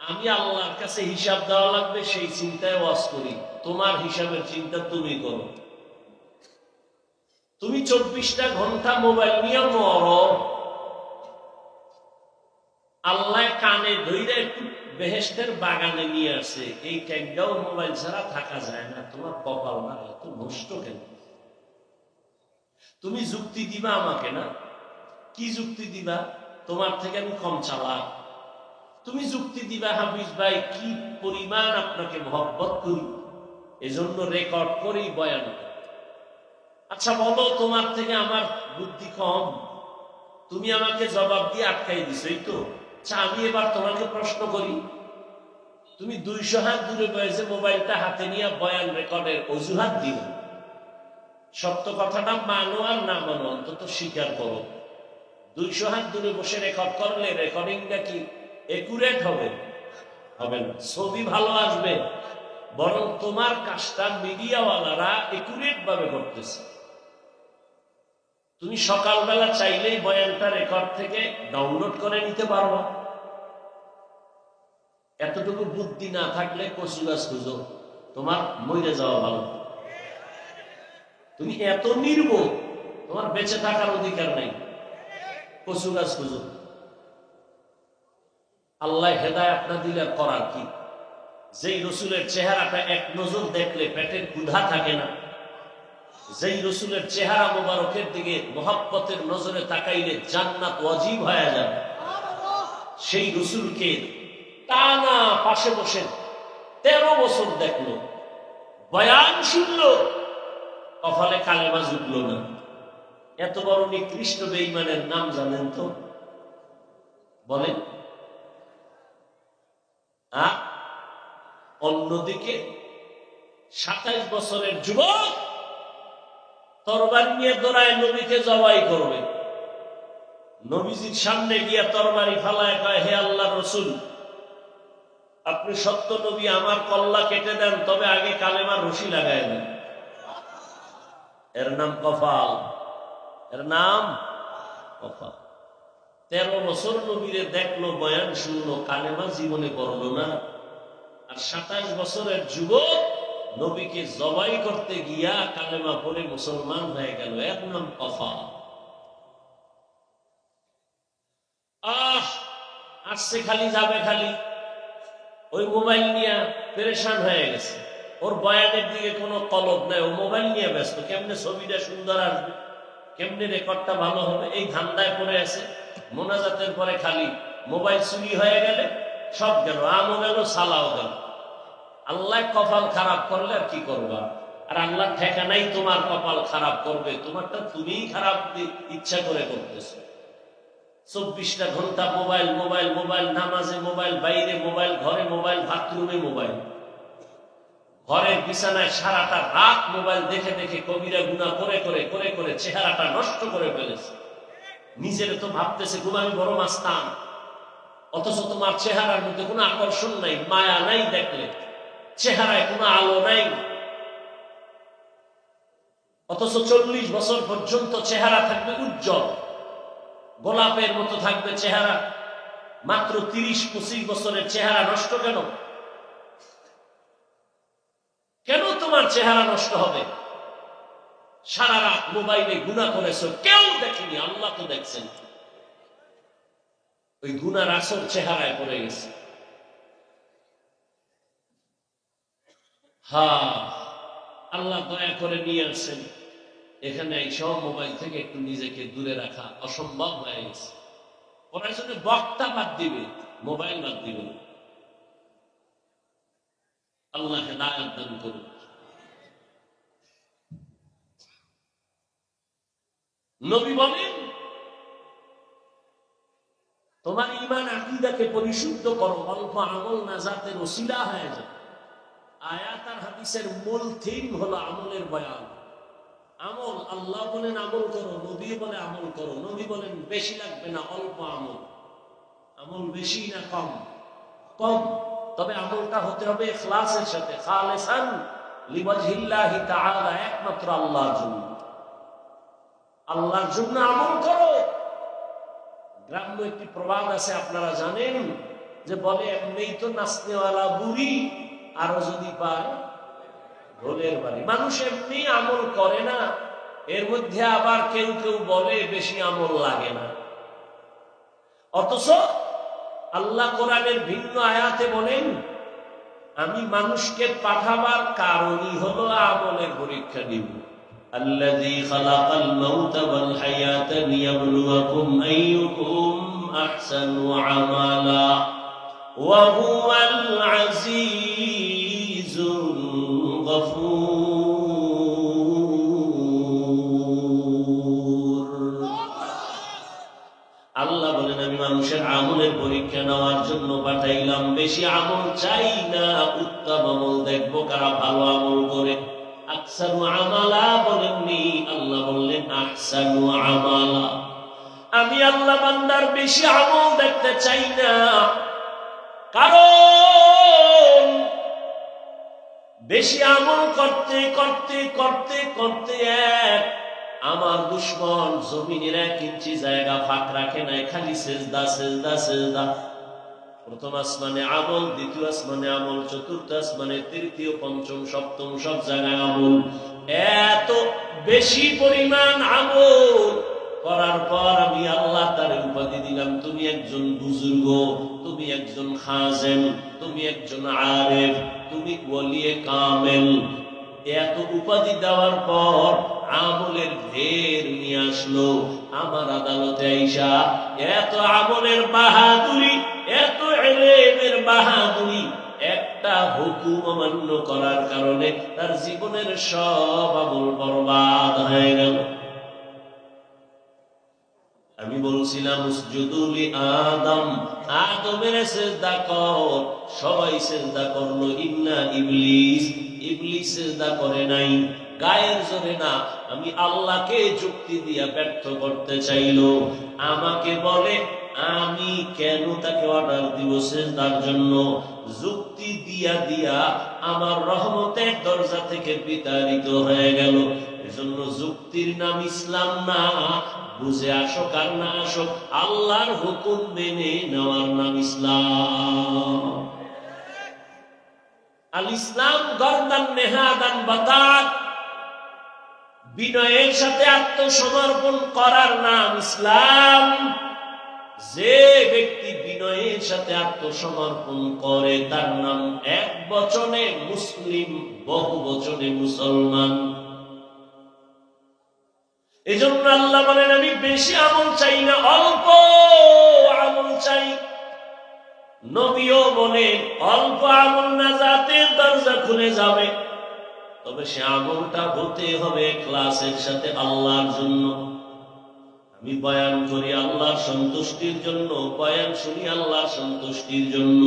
আমি আল্লাহর কাছে হিসাব দেওয়া লাগবে সেই চিন্তায় ওয়াজ করি। তোমার হিসাবের চিন্তা তুমি করো। তুমি 24টা ঘন্টা মোবাইল নিয়ে মরো, আল্লাহ কানে ধইরা একটু বেহেশতের বাগানে নিয়ে আসে, এই টাইমটাও মোবাইল ছাড়া থাকা যায় না। তোমার কপাল না এত নষ্ট কেন? তুমি যুক্তি দিবা আমাকে না, কি যুক্তি দিবা? তোমার থেকে আমি কম চালাক। তুমি যুক্তি দিবা হাফিজ ভাই কি পরিমাণ আপনাকে মহব্বত করি, এজন্য রেকর্ড করেই বয়ান। আচ্ছা বলো, তোমার থেকে আমার বুদ্ধি কম, তুমি আমাকে জবাব দিয়ে আটকাই দিছই তো। আচ্ছা আমি এবার তোমাকে প্রশ্ন করি, তুমি 200 হাত দূরে বসে মোবাইলটা হাতে নিয়ে বয়ান রেকর্ডের অজুহাত দিও, সত্য কথাটা মানো আর না মানো অন্তত স্বীকার করো। 200 হাত দূরে বসে রেকর্ড করলে রেকর্ডিংটা কি একুরেট হবে? হবে না। ছবি ভালো আসবে, বরং তোমার কাজটা মিডিয়াওয়ালারা একুরেট ভাবে করতেছে। তুমি সকালবেলা চাইলেই বয়ানটা রেকর্ড থেকে ডাউনলোড করে নিতে পারো। এতটুকু বুদ্ধি না থাকলে কচু গাছ খুঁজো, তোমার মরে যাওয়া ভালো। তুমি এত নির্বোধ, তোমার বেঁচে থাকার অধিকার নেই, কচু গাছ খুঁজো। আল্লাহ হেদায়েত না দিলে করার কি? যেই রসুলের চেহারাটা এক নজর দেখলে পেটের ক্ষুধা থাকে না, যেই রসুলের চেহারা মোবারকের দিকে মহব্বতের নজরে তাকাইলে জান্নাত ওয়াজিব হয়ে যাবে, সেই রসুলকে টানা পাশে বসে 13 বছর দেখলো, বয়ান শুনলো, কপালে কালেমা জুটলো না। এত বড় নিকৃষ্ট বেঈমানের নাম জানেন তো? বলেন। অন্যদিকে 27 বছরের যুবক তরবারি নিয়ে দৌড়ায় নবীকে জবাই করবে। নবীজির সামনে গিয়া তরবারি ফালায় কয়, হে আল্লাহর রাসূল, আপনি সত্য নবী, আমার কল্লা কেটে দেন, তবে আগে কালেমার রশি লাগায় দেন। এর নাম কফাল, এর নাম কফাল। 13 বছর নবীরে দেখলো, বয়ান শুনলো, কালেমা জীবনে করলো না। আর 27 বছরের যুবক নবীকে জবাই করতে গিয়া কালেমা পড়ে মুসলমান হয়ে গেল, এর নাম কফাল। আসছে খালি, যাবে খালি, ওই মোবাইল নিয়ে পেরেশান হয়ে গেছে। ওর বয়ানের দিকে কোনো কলব নাই, ও মোবাইল নিয়ে ব্যস্ত, কেমনে ছবিটা সুন্দর আসবে, কেমনে রেকর্ডটা ভালো হবে, এই ধান্দায় পড়ে আছে। মোনাজাতের পরে খালি মোবাইল চুরি হয়ে গেলে সব গেল, আমও গেল, সালাও গেল। আল্লাহ কপাল খারাপ করলে আর কি করবা? আর আল্লাহ ঠেকানাই তোমার কপাল খারাপ করবে, তোমারটা তুমিই খারাপ ইচ্ছা করে করতেছো। 24টা ঘন্টা মোবাইল, মোবাইল, মোবাইল, নামাজে মোবাইল, বাইরে মোবাইল, ঘরে মোবাইল, বাথরুমে মোবাইল, ঘরের বিছানায় সারাটা রাত মোবাইল দেখে দেখে কবিরা গুনাহ করে করে করে করে চেহারাটা নষ্ট করে ফেলেছে। নিজের তো ভাবতেছে আমি বড় মাস্তান, অথচ তোমার চেহারার মধ্যে কোনো আকর্ষণ নাই, মায়া নাই, দেখলে চেহারায় কোনো আলো নাই। অথচ 40 বছর পর্যন্ত চেহারা থাকবে উজ্জ্বল, গোলাপের মতো থাকবে চেহারা। মাত্র 30-25 বছরের চেহারা নষ্ট কেন? কেন তোমার চেহারা নষ্ট হবে? সারা রাত মোবাইলে গুনাহ করেছো, কেউ দেখেনি, আল্লাহ তো দেখছেন। ওই গুনার আসর চেহারায় পড়ে গেছে। আল্লাহ দয়া করে নিয়ে আসেন এখানে। এই সব মোবাইল থেকে একটু নিজেকে দূরে রাখা অসম্ভব হয়ে গেছে। ওনার জন্য বক্তা বাদ দিবে, মোবাইল বাদ দিবে। আল্লাহ হেদায়েত দান করুন। নবী বলেন, তোমার ঈমান আকীদাকে পরিশুদ্ধ করো, অল্প আমল নাজাতের ওসিলা হয়ে যায়। আয়াত আর হাদিসের মূল থিম হলো আমলের বয়ান। আমল, আল্লাহ বলেন আমল করো, নবী বলে আমল করো। নবী বলেন বেশি লাগবে না, অল্প আমল। আমল বেশি না কম? কম। তবে আমলটা হতে হবে ইখলাসের সাথে, খালিসান লিওয়াজহিল্লাহি তাআলা, একমাত্র আল্লাহর জন্য। আল্লাহর জন্য আমল করো। গ্রাম্য একটি প্রবাদ আছে, আপনারা জানেন, যে বলে এমনিই তো নাচনেওয়ালা বুড়ি, আরো যদি পায় ঢোলের বাড়ি। মানুষ এমনি আমল করে না, এর মধ্যে আবার কেউ কেউ বলে বেশি আমল লাগে না। অথচ আল্লাহ কোরআনের ভিন্ন আয়াতে বলেন, আমি মানুষকে পাঠাবার কারণই হলো আমলের পরীক্ষা দিব। আল্লাযী খালাকাল মাউতা ওয়াল হায়াতা লিয়াবলুয়াকুম আইয়ুকুম আহসানু আমালা ওয়া হুয়াল আজিজুল গফুর। আল্লাহ বলেন, আমি মানুষের আমলের পরীক্ষা নেওয়ার জন্য পাঠাইলাম। বেশি আমল চাই না, উত্তম আমল দেখবো কারা ভালো আমল করে। আকসারু আমালা বলেননি, আল্লাহ বললেন আহসানু আমালা। আমি আল্লাহ বান্দার বেশি আমল দেখতে চাই না, কারণ বেশি আমল করতে করতে করতে করতে আমার দুশ্মন জমিনের 1 ইঞ্চি জায়গা ফাঁক রাখে নাই, খালি সেজদা সেজদা সেজদা। প্রথম আসমানে আমল, দ্বিতীয় আসমানে আমল, চতুর্থ আসমানে, তৃতীয়, পঞ্চম, সপ্তম, সব জায়গায় আমল। এত বেশি পরিমাণ আমল করার পর আমি আল্লাহ তার উপাধি দিলাম, তুমি একজন বুজুর্গ, তুমি একজন খাজেম, তুমি একজন আরেফ, তুমি ওলিয়ে কামেল। এত উপাধি দেওয়ার পর আমলের ঢের নিয়ে আসলো আমার আদালতে আইসা। এত আমলের বাহাদুরি, এত ইলমের বাহাদুরি, একটা হুকুম অমান্য করার কারণে তার জীবনের সব আমল বরবাদ হয়ে গেল। আমি বলছিলাম উসজুদু লি আদম, আদমের সিজদা কর, সবাই সিজদা করলো, ইন্না ইবলিস, ইবলিস সিজদা করে নাই, গায়ের জোরে না, আমি আল্লাহকে যুক্তি দিয়া ব্যর্থ করতে চাইলো। আমাকে বলে আমি কেন তাকে অর্ডার দিব সিজদার জন্য? যুক্তি দিয়া দিয়া আমার রহমতের দরজা থেকে বিতাড়িত হয়ে গেল। এজন্য যুক্তির নাম ইসলাম না, বুঝে আসুক আর না আসুক, আল্লাহর হুকুম মেনে নেওয়ার নাম ইসলাম। আল ইসলাম গর্দান নেহাদান বাতাক, বিনয়ের সাথে আত্মসমর্পণ করার নাম ইসলাম। যে ব্যক্তি বিনয়ের সাথে আত্মসমর্পণ করে তার নাম এক বচনে মুসলিম, বহু বচনে মুসলমান। এজন্য আল্লাহ বলেন আমি বেশি আমল চাই না, অল্প আমল চাই। নবীও বলেন অল্প আমল নাজাতের দরজা খুলে যাবে, তবে সে আমলটা হতে হবে ইখলাসের সাথে আল্লাহর জন্য। আমি বয়ান করি আল্লাহর সন্তুষ্টির জন্য, বয়ান শুনি আল্লাহর সন্তুষ্টির জন্য।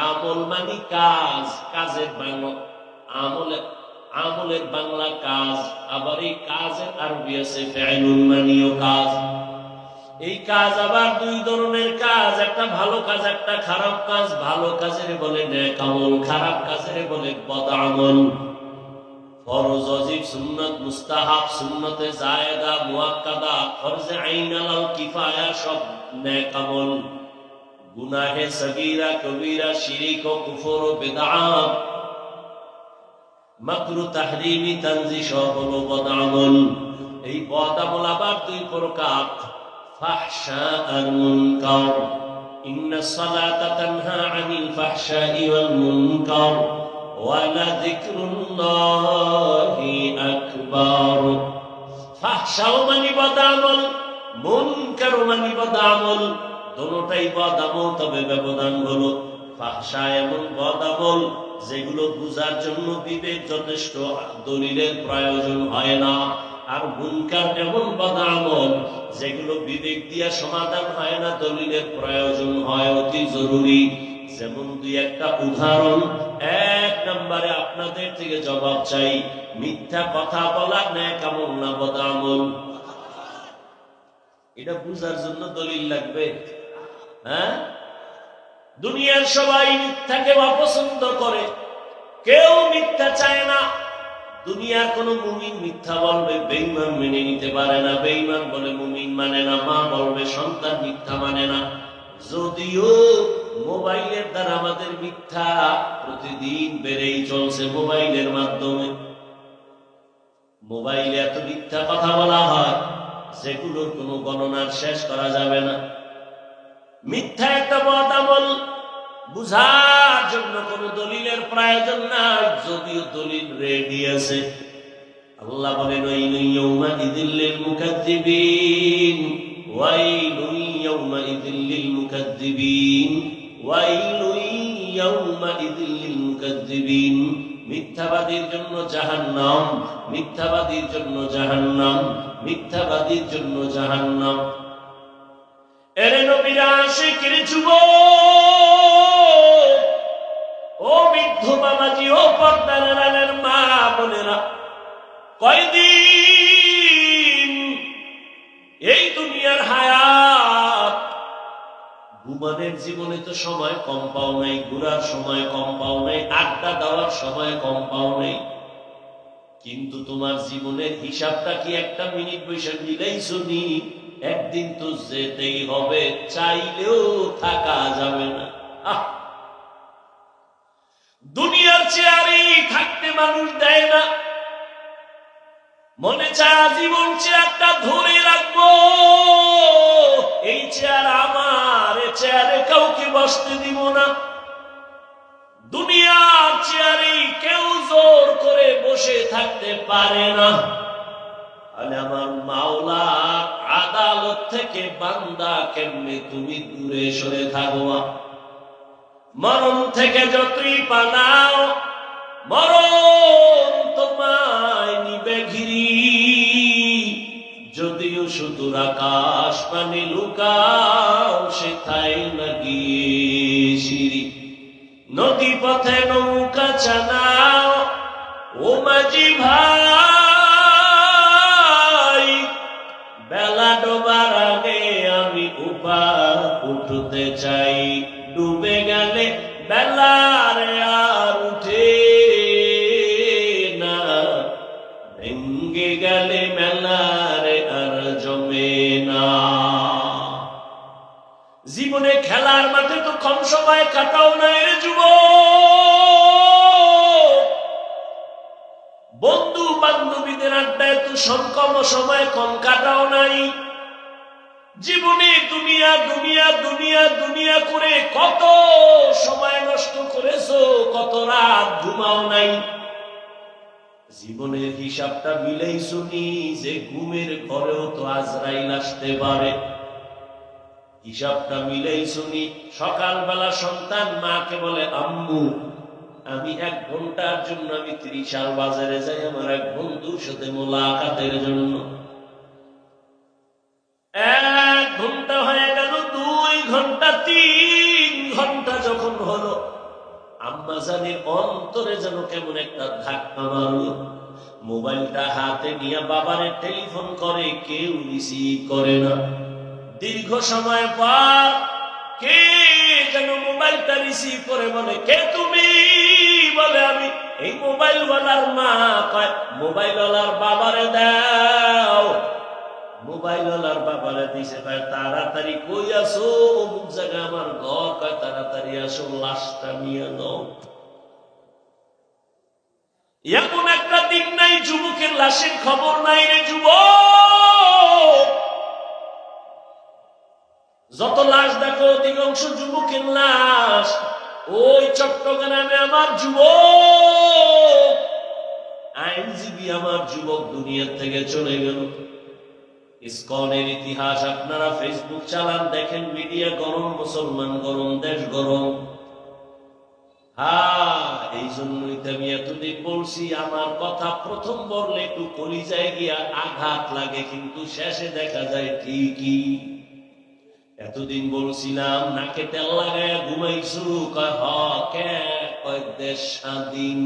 আমল মানে কাজ, কাজের বাংলা আমলের বাংলা কাজ, আবার এই কাজের আরবি আছে ফিআলুল মানিও কাজ। এই কাজ আবার 2 ধরনের কাজ, একটা ভালো কাজ, একটা খারাপ কাজ। ভালো কাজের বলে নেক আমল, খারাপ কাজের বলে বদ আমল। ফরজ, ওয়াজিব, সুন্নাত, মুস্তাহাব, সুন্নতে জায়েদা, মুআক্কাদা, ফরজে আইন, আলাল কিফায়া, সব নেক আমল। গুনাহে সগীরা, কবীরা, শিরক ও কুফর ও বিদআত, মাকরু, তাহরিমি, তানজি, সব হলো বদ আমল। এই বদ আমল আবার 2 প্রকার, ফাহশা আর মুনকার। ইন্নাস সালাতা তানহা আনিল ফাহশাই ওয়াল মুনকার ওয়া লাযিকরুল্লাহি আকবার। ফাহশা মানে বদ আমল, মুনকার মানে বদ আমল। দুটোটাই বদ আমল, তবে ব্যবধান হলো ফাহশা এমন বদ আমল যেগুলো বুঝার জন্য বিবেক যথেষ্ট, দলিলের প্রয়োজন হয় না। আর মুনকার এমন বদ আমল যেগুলো বিবেক দিয়া সমাধান হয় না, দলিলের প্রয়োজন হয় অতি জরুরি। যেমন 2-1টা উদাহরণ। 1 নম্বরে আপনাদের থেকে জবাব চাই, মিথ্যা কথা বলা নেক আমল না বদ আমল? এটা বুঝার জন্য দলিল লাগবে? হ্যাঁ, দুনিয়ার সবাই মিথ্যাকে অপছন্দ করে, কেউ মিথ্যা চায় না। দুনিয়ার কোন মুমিন মিথ্যা বলবে, বেঈমান মেনে নিতে পারে না। বেঈমান বলে মুমিন মানে না, মা বলবে সন্তান মিথ্যা মানে না। যদিও মোবাইলের দ্বারা আমাদের মিথ্যা প্রতিদিন বেড়েই চলছে। মোবাইলের মাধ্যমে মোবাইলে এত মিথ্যা কথা বলা হয় যেগুলোর কোনো গণনার শেষ করা যাবে না। মিথ্যা একটা বদ আমল, বুঝার জন্য কোন দলিলের প্রয়োজন নাই, যদিও দলিল রেডি আছে। আল্লাহ বলেন ওয়াইলুন ইয়াউমাইযিল লিল মুকাজ্জিবিন, ওয়াইলুন ইয়াউমাইযিল লিল মুকাজ্জিবিন, ওয়াইলুন ইয়াউমাইযিল লিল মুকাজ্জিবিন। মিথ্যাবাদীর জন্য জাহান্নাম, মিথ্যাবাদীর জন্য জাহান্নাম, মিথ্যাবাদীর জন্য জাহান্নাম। এরে নবীর আশিকের যুবক, ও বৃদ্ধ বাবাজি, ও পর্দার আড়ালের মা বোনেরা, কয়দিন এই দুনিয়ার ঘুমানোর জীবনে তো সময় কম পাও নাই, ঘুরার সময় কম পাও নাই, আড্ডা দেওয়ার সময় কম পাও নাই, কিন্তু তোমার জীবনের হিসাবটা কি একটা মিনিট বৈশাখ মিলাইছো নি? একদিন তো যেতেই হবে, চাইলেও থাকা যাবে না। দুনিয়ার চেয়ারে থাকতে মানুষ দেয় না, মনে চায় জীবন চেয়ারটা ধরে রাখবো, এই চেয়ার আমার, এ চেয়ারে কাউকে বসতে দিব না। দুনিয়ার চেয়ারে কেউ জোর করে বসে থাকতে পারে না। আর আমার মাওলা আদালত থেকে বান্দা কেমনে তুমি দূরে সরে থাকবা? মরণ থেকে যতই পালাও, মরণ তোমায় নিবে ঘিরি। যদিও সুদূর আকাশ পানে লুকাও, সেথায় না গিয়ে সিঁড়ি। নদী পথে নৌকা চালাও ও মাঝি ভাই, বেলা ডোবার আগে আমি উপার উঠতে চাই। ডুবে গেলে বেলারে আর উঠে না, ভেঙ্গে গেলে মেলারে আর জমে না। জীবনে খেলার মাঠে তো কম সময় কাটাও না রে যুবক, বন্ধু বান্ধবীদের আড্ডায় তো কম সময় কম কাটাও নাই। জীবনে দুনিয়া দুনিয়া দুনিয়া দুনিয়া করে কত সময় নষ্ট করেছো, কত রাত ঘুমাও নাই। জীবনের হিসাবটা মিলাইছো নি যে ঘুমের ঘরেও তো আজরাইল আসতে পারে? হিসাবটা মিলাইছো নি? সকালবেলা সন্তান মাকে বলে, আম্মু আমি 1 ঘন্টার জন্য আমি 30 বাজারে যাই আমার এক বন্ধুর সাথে মোলাকাতের জন্য। 1 ঘন্টা হয়ে গেল, 2 ঘন্টা, 3 ঘন্টা যখন হলো, আম্মা জানের অন্তরে যেন কেমন একটা ধাক্কা মারলো। মোবাইলটা হাতে নিয়ে বাবারে টেলিফোন করে, কেউ রিসিভ করে না। দীর্ঘ সময় পর কে যেন মোবাইলটা রিসিভ করে, বলে, কে তুমি? বলে, আমি এই মোবাইলওয়ালার মা। কয়, মোবাইলওয়ালার বাবারে দাও। মোবাইলওয়ালার বাবারে দিছে, কয় তাড়াতাড়ি কই আসো? অমুক জায়গায় আমার ঘর। কয় তাড়াতাড়ি আসো, লাশটা নিয়ে নাও। এমন একটা দিন নাই যুবকের লাশের খবর নাই রে যুবক। যত লাশ দেখো অধিকাংশ যুবকের লাশ। ওই চট্টগ্রামে আমার যুবক, আইনজীবী আমার যুবক দুনিয়ার থেকে চলে গেল। ইসকনের ইতিহাস আপনারা ফেসবুক চালান, দেখেন, মিডিয়া গরম, মুসলমান গরম, দেশ গরম। এই জন্যই তো আমি এতদিন বলছি, আমার কথা প্রথম বললে একটু কলিজায় গিয়া আঘাত লাগে, কিন্তু শেষে দেখা যায় ঠিকই। এতদিন বলছিলাম নাকে তেল লাগায় ঘুমাইছু, কয় হ, কে? কয় দেশ স্বাধীন,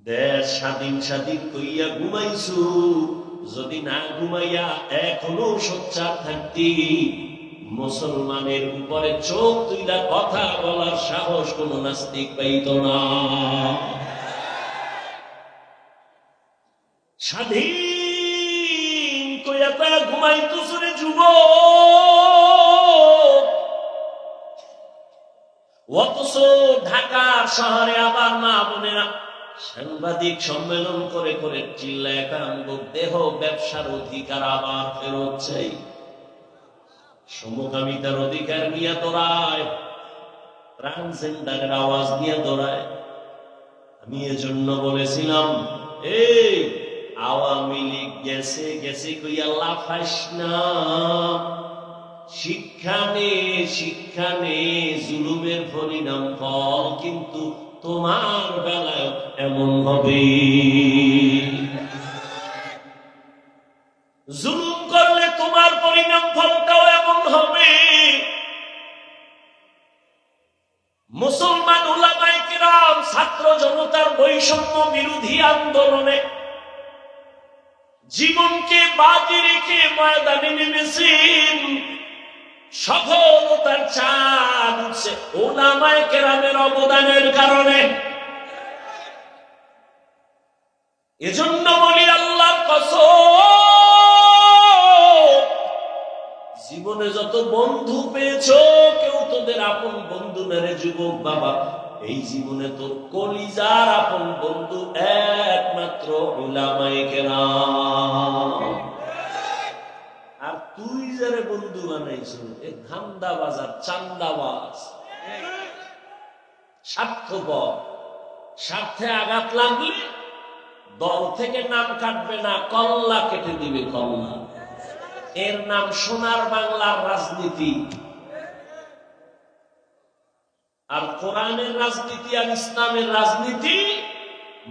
দেশ স্বাধীন স্বাধীন কইয়া ঘুমাইছু। যদি না ঘুমাইয়া এখনো সোচ্চার থাকতি, মুসলমানের উপরে চোখ তুইলা কথা বলার সাহস কোন নাস্তিক পাইত না। স্বাধীন কইয়া তা ঘুমাইতো রে যুবক। অথচ ঢাকার শহরে আবার মা বোনেরা সাংবাদিক সম্মেলন করে করে চিল্লায় কামবুক, দেহ ব্যবসার অধিকার আবার ফেরত চাই, সমকামিতার অধিকার নিয়ে দৌড়ায়, ট্রান্সজেন্ডারের আওয়াজ নিয়ে দৌড়ায়। আমি এজন্য বলেছিলাম, এই আওয়ামী লীগ গেছে গেছে কইয়া লাফাইস না। শিক্ষা নে জুলুমের পরিণাম ফল, কিন্তু তোমার বেলায় এমন হবে। জুলুম করলে তোমার পরিণাম ফলটাও এমন হবে। মুসলমান উলামায়ে কিরাম ছাত্র জনতার বৈষম্য বিরোধী আন্দোলনে জীবনকে বাজি রেখে ময়দানে নেমেছেন। সফলতার চাঁদ উঠছে উলামায়ে কেরামের অবদানের কারণে। এজন্য বলি আল্লাহর কসম, জীবনে যত বন্ধু পেয়েছো কেউ তোদের আপন বন্ধু না রে যুবক বাবা। এই জীবনে তোর কলিজার আপন বন্ধু একমাত্র উলামায়ে কেরাম। আর তুই যারে বন্ধু বানাইছ এ ধান্দাবাজ আর চান্দাবাজ, স্বার্থপর। স্বার্থে আঘাত লাগলে দল থেকে নাম কাটবে না, কল্লা কেটে দিবে, কল্লা। এর নাম সোনার বাংলার রাজনীতি। আর কোরআনের রাজনীতি আর ইসলামের রাজনীতি,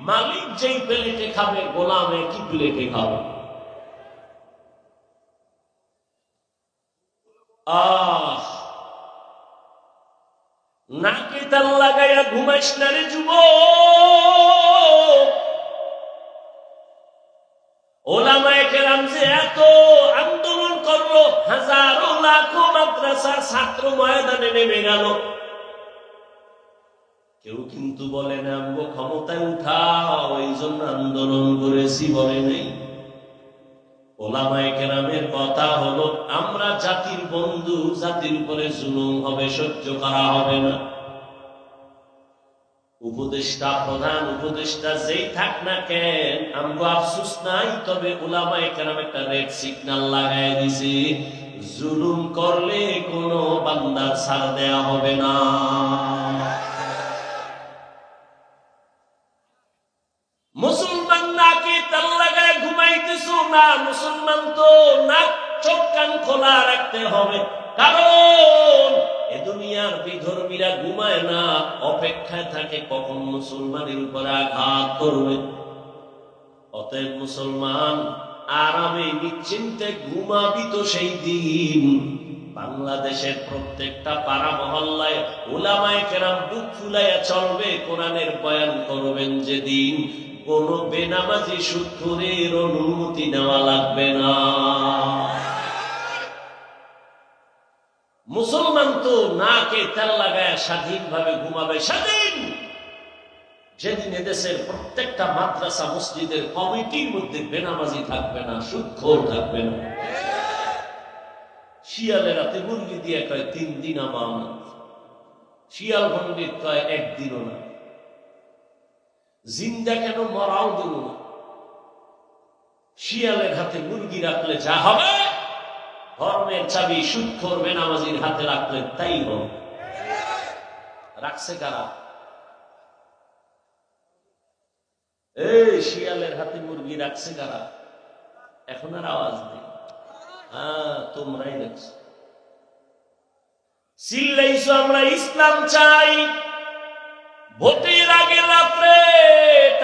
মালিক যেই প্লেটে খাবে গোলাম একই প্লেটে খাবে। নাকে তাল লাগাইয়া ঘুমাইস না রে যুবক। ওলামায়ে কেরাম যে এত আন্দোলন করলো, হাজারো লাখো মাদ্রাসার ছাত্র ময়দানে নেমে গেল, কেউ কিন্তু বলে না আমগো ক্ষমতায় উঠাও এই জন্য আন্দোলন করেছি, বলে নেই। ওলামায়ে কেরামের কথা হলো আমরা জাতির বন্ধু, জাতির উপরে জুলুম হবে, সহ্য করা হবে না। উপদেষ্টা, প্রধান উপদেষ্টা যেই থাক না কেন, আমগো আফসোস নাই, তবে ওলামায়ে কেরাম একটা রেড সিগন্যাল লাগায় দিছে, জুলুম করলে কোনো বান্দার ছাড় দেয়া হবে না। মুসলমান নাকি তাল লাগায় ঘুমাইতেছো না, মুসলমান তো নাক চোখ কান খোলা রাখতে হবে, কারণ এ দুনিয়ার বিধর্মীরা ঘুমায় না, অপেক্ষায় থাকে কখন মুসলমানের উপরে আঘাত করবে। অতএব মুসলমান আরামে নিশ্চিন্তে ঘুমাবি তো সেই দিন বাংলাদেশের প্রত্যেকটা পাড়া মহল্লায় উলামায়ে কেরাম বুক ফুলাইয়া চলবে, কোরআনের বয়ান করবেন যেদিন, কোন বেনামাজি সুৎখোরের অনুমতি নেওয়া লাগবে না। মুসলমান তো নাকে তেল লাগায় স্বাধীনভাবে ঘুমাবে স্বাধীন, যেদিন এদেশের প্রত্যেকটা মাদ্রাসা মসজিদের কমিটির মধ্যে বেনামাজি থাকবে না, সুৎখোর থাকবে না। শিয়ালের রাতে মুরগি দিয়ে কয় 3 দিন আমানত, শিয়াল পণ্ডিত কয় 1 দিনও না। জিন্দা কেন মরাও দেব না। শিয়ালের হাতে মুরগি রাখলে যা হবে, ধর্মের চাবি সুৎখোর বেনামাজির হাতে রাখলে তাই হবে। রাখছে কারা? এই শিয়ালের হাতে মুরগি রাখছে কারা? এখন আর আওয়াজ নেই। হ্যাঁ, তোমরাই রাখছো। চিল্লাইছো আমরা ইসলাম চাই, ভোটের আগে রাত্রে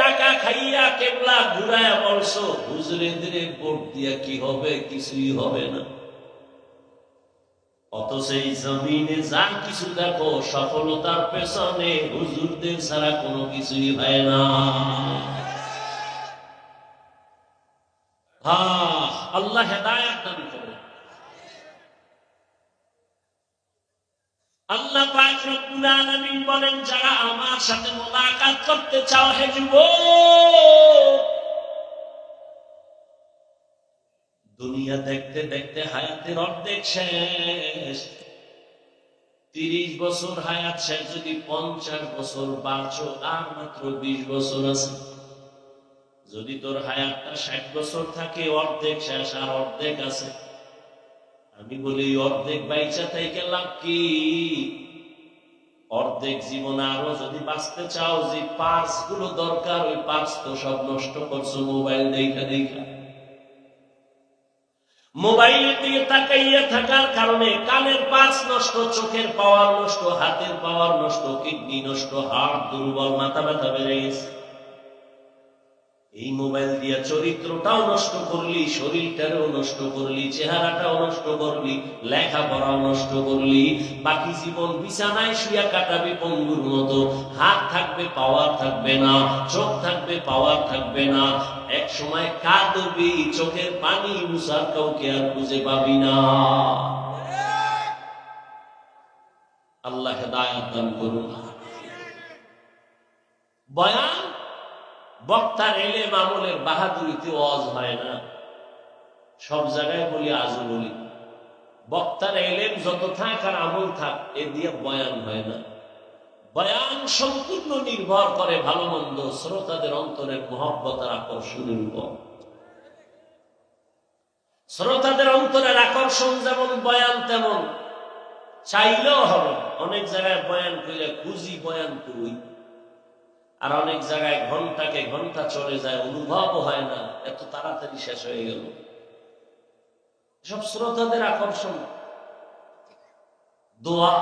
টাকা খাইয়া কেবলা ঘুরায় বলছো হুজুরেদের ভোট দিয়া কি হবে? কিছুই হবে না। অথচ এই জমিনে যা কিছু দেখো, সফলতার পেছনে হুজুরদের ছাড়া কোনো কিছুই হয় না। আল্লাহ হেদায়েত দান করে। আল্লাহ পাক রব্বুল আলামিন বলেন, যারা আমার সাথে মুলাকাত করতে চাও হে যুবক, দুনিয়া দেখতে দেখতে হায়াতের অর্ধেক শেষ। 30 বছর হায়াত শেষ, যদি 50 বছর বাঁচো আর মাত্র 20 বছর আছে। যদি তোর হায়াতটা 60 বছর থাকে, অর্ধেক শেষ আর অর্ধেক আছে। আমি বলি অর্ধেক বাইচা থেকে লাভ কি? অর্ধেক জীবন আরো যদি বাঁচতে চাও, যে পার্স গুলো দরকার ওই পার্স তো সব নষ্ট করছো মোবাইল দেখা দেখা। মোবাইলের দিকে তাকাইয়া থাকার কারণে কানের পার্স নষ্ট, চোখের পাওয়ার নষ্ট, হাতের পাওয়ার নষ্ট, কিডনি নষ্ট, হার্ট দুর্বল, মাথা ব্যথা বেড়ে গেছে। এই মোবাইল দিয়া চরিত্রটাও নষ্ট করলি, শরীরটাও নষ্ট করলি, চেহারাটাও নষ্ট করলি, লেখাপড়াও নষ্ট করলি। বাকি জীবন বিছানায় শুয়া কাটাবি পঙ্গুর মতো। হাত থাকবে, পাওয়ার থাকবে না, চোখ থাকবে, পাওয়ার থাকবে না। এক সময় কাঁদবি, চোখের পানি মুছার কাউকে আর খুঁজে পাবি না। আল্লাহ হেদায়েত দান করুন। বয়ান বক্তার এলেম আমলের বাহাদুরিতে ওয়াজ হয় না। সব জায়গায় বলি, আজও বলি, বক্তার এলেম যত থাক আর আমল থাক, এ দিয়ে বয়ান হয় না। বয়ান সম্পূর্ণ নির্ভর করে ভালো মন্দ শ্রোতাদের অন্তরের মহব্বত আর আকর্ষণের উপর। শ্রোতাদের অন্তরের আকর্ষণ যেমন বয়ান তেমন। চাইলেও হবে, অনেক জায়গায় বয়ান কইলে খুঁজি বয়ান করি, আর অনেক জায়গায় ঘন্টাকে ঘন্টা চলে যায়, অনুভব হয় না, এত তাড়াতাড়ি শেষ হয়ে গেল। সব শ্রোতাদের আকর্ষণ। দোয়া,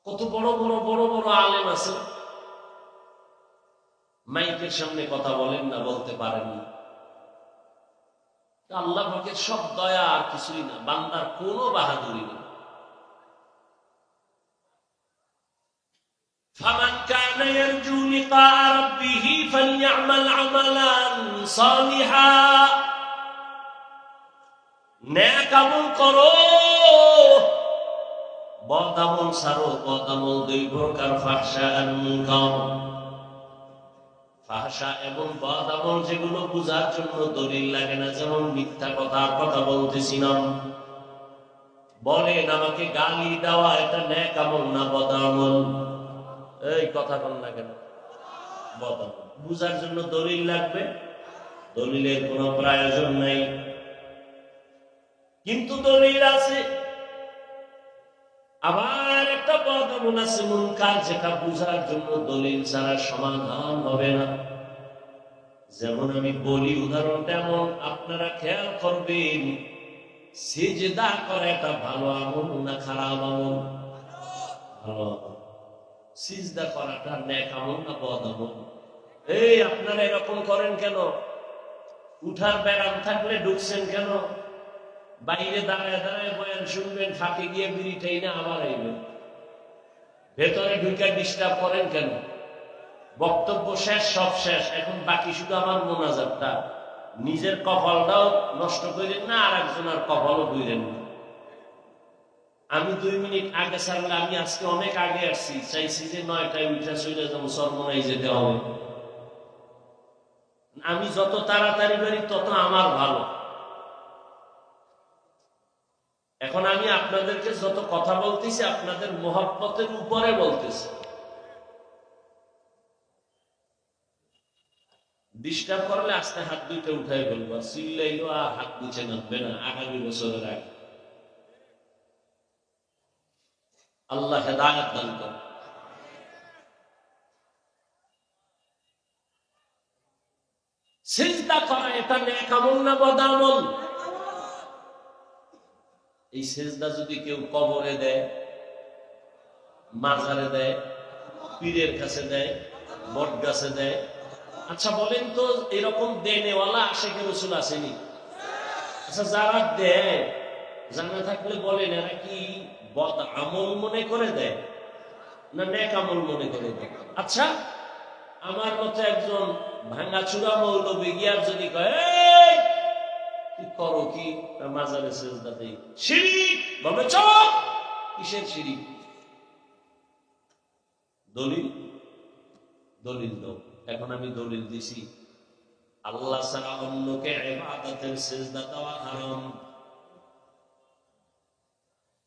কত বড় বড় বড় বড় আলেম আছে, মাইকের সামনে কথা বলেন না, বলতে পারেন না। আল্লাহ পাকের সব দয়া আর কিছুই না, বান্দার কোনো বাহাদুরি নেই। فمن كان يرجو لقاء ربه فليعمل عملا صالحا। নেক আমল করো, বদ আমল ছাড়ো। বদ আমল দুই প্রকার, ফাহশা আর মুনকার। ফাহশা এবং বদ আমল যেগুলো বুঝার জন্য দলিল লাগে না, যেমন মিথ্যা কথা বলতেছিলাম, বলেন আমাকে গালি দেওয়া এটা নেক আমল না বদ আমল? এই কথা কোন লাগে না, বদ আমল। বুঝার জন্য দলিল লাগবে, দলিলের কোনো প্রয়োজন নাই, কিন্তু দলিল আছে। আবার একটা বদ আমল আছে মুনকার, যেটা বুঝার জন্য দলিল ছাড়া সমাধান হবে না। যেমন আমি বলি, উদাহরণ তেমন, আপনারা খেয়াল করবেন, সিজদা করে এটা ভালো আমল না খারাপ আমল? ভালো আমল। সিজদা করাটা নেক আমল না বদ আমল? এই আপনারা এরকম করেন কেন? উঠার ব্যারাম থাকলে ঢুকছেন কেন? বাইরে দাঁড়ায় দাঁড়ায় বয়ান শুনবেন, ফাঁকে গিয়ে বিড়িটাই না আবার আইবেন। ভেতরে ঢুকে ডিস্টার্ব করেন কেন? বক্তব্য শেষ, সব শেষ, এখন বাকি শুধু আমার মোনাজাতটা। নিজের কপালটাও নষ্ট করেন না, আর একজনের কপালও করেন না। আমি 2 মিনিট আগে ছাড়লে, আমি আজকে অনেক আগে আসছি, চাইছি যে 9টায় উঠে চলে যাবো, সরমনাই যেতে হবে। আমি যত তাড়াতাড়ি পারি তত আমার ভালো। এখন আমি আপনাদেরকে যত কথা বলতেছি, আপনাদের মহব্বতের উপরে বলতেছি। ডিস্টার্ব করলে আস্তে হাত দুইটা উঠাই ফেলবো, চিল্লাইলো আর হাত নিচে নামবে না আগামী বছরের আগে। আল্লাহ হেদায়েত দান করেন। সিজদা করা এটা নেক আমল না বদ আমল? এই সিজদা যদি কেউ কবরে দেয়, মাজারে দেয়, পীরের কাছে দেয়, বট গাছে দেয়, আচ্ছা বলেন তো এরকম দেনেওয়ালা আশেকে রসুল আসেনি? আচ্ছা যারা দেয়, জানা থাকলে বলেন এরা কি বদ আমল মনে করে দেয় না নেক আমল মনে করে দেয়? আচ্ছা আমার মতো একজন ভাঙাচুরা মৌলবী গিয়ার যদি কয় কি করো, কি মাজারে সিজদা দেই, শিরিক, বলবে চুপ। কিসের শিরিক? দলিল, দলিল দাও। এখন আমি দলিল দিছি, আল্লাহ ছাড়া অন্যকে ইবাদতের সিজদা দেওয়া হারাম।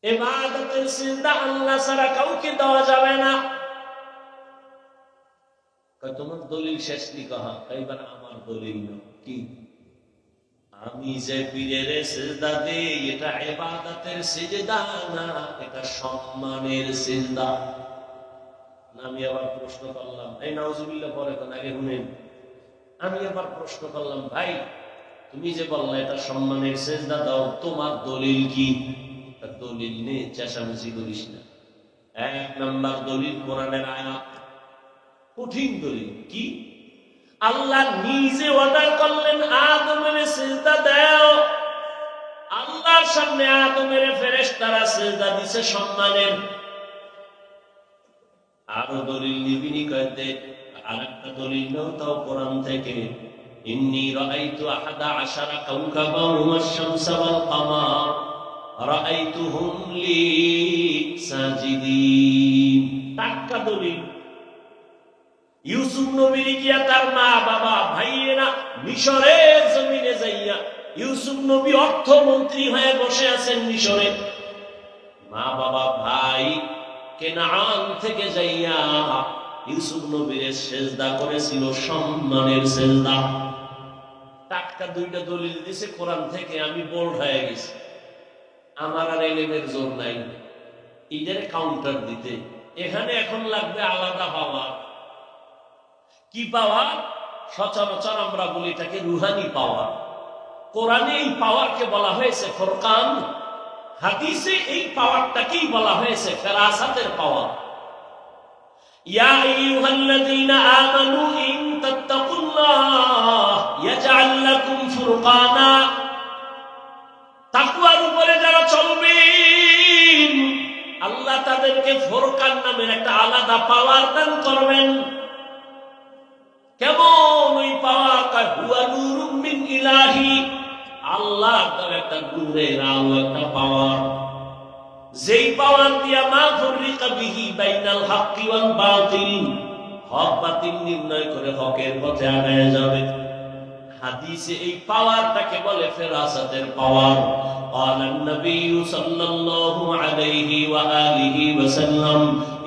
ইবাদতের সিজদা আল্লাহ ছাড়া কাউকে দেওয়া যাবে না। তোমার দলিল শেষ নি কহা? এইবার আমার দলিল কি? আমি যে পীরের সিজদা দেই এটা ইবাদতের সিজদা না, এটা সম্মানের সিজদা। আমি আবার প্রশ্ন করলাম, এই নাউজুবিল্লাহ পরে কোন আগে শুনেন, আমি আবার প্রশ্ন করলাম, ভাই তুমি যে বললা এটা সম্মানের সিজদা দাও, তোমার দলিল কি? দলিল নেই, চেঁচামেচি করিস না। 1 নাম্বার দলিল কোরআনের আয়াত, কঠিন দলিল। কি? আল্লাহ নিজে অর্ডার করলেন আদমের সিজদা দাও। আল্লাহর সামনে আদমের ফেরেশতারা সিজদা দিছে সম্মানের। আরো দলিল নিবিনি কইতে, আরেকটা দলিল নাও তাও কোরআন থেকে, ইন্নী রাআইতু আহাদা আশারা কাওকাবান ওয়াশ-শামসা ওয়াল কামার। রাআইতুহুম লি সাজিদিন। টাটকা দলিল। ইউসুফ নবীর গিয়া তার মা বাবা ভাইয়েরা মিশরের জমিনে যাইয়া, ইউসুফ নবী অর্থমন্ত্রী হয়ে বসে আছেন মিশরে, মা বাবা ভাই কেনান থেকে যাইয়া ইউসুফ নবীর সেজদা করেছিল, সম্মানের সেজদা। টাটকা দুইটা দলিল দিছে কোরআন থেকে, আমি বোল্ড হয়ে গেছি, আমার আর এলেমের জোর নাই ইদের কাউন্টার দিতে। এখানে এখন লাগবে আলাদা পাওয়ার। কি পাওয়ার? সচরাচর আমরা বলি এটাকে রুহানি পাওয়ার। কোরআনে এই পাওয়ারকে বলা হয়েছে ফুরকান, হাদিসে এই পাওয়ারটাকেই বলা হয়েছে ফেরাসাতের পাওয়ার। ইয়া আইয়ুহাল্লাযীনা আমানু ইন তাত্তাকুল্লাহ ইয়াজআল লাকুম ফুরকানা। তাকওয়ার উপরে যারা চলবেন আল্লাহ তাদেরকে ফুরকান নামের একটা আলাদা পাওয়ার দান করবেন। কেমন ওই পাওয়ার? হুয়া নূরুম মিন ইলাহি, আল্লাহ তার একটা নূরের আলো, একটা পাওয়ার, যেই পাওয়ার দিয়া মা ফুররিকা বিহি বাইনাল হাক্কি ওয়াল বাতিল, হক বাতিল নির্ণয় করে হকের পথে আগায় যাবে। হাদিসে এই পাওয়ারটাকে বলে ফেরাসাতের পাওয়ার। قال النبي صلى الله عليه وآله وسلم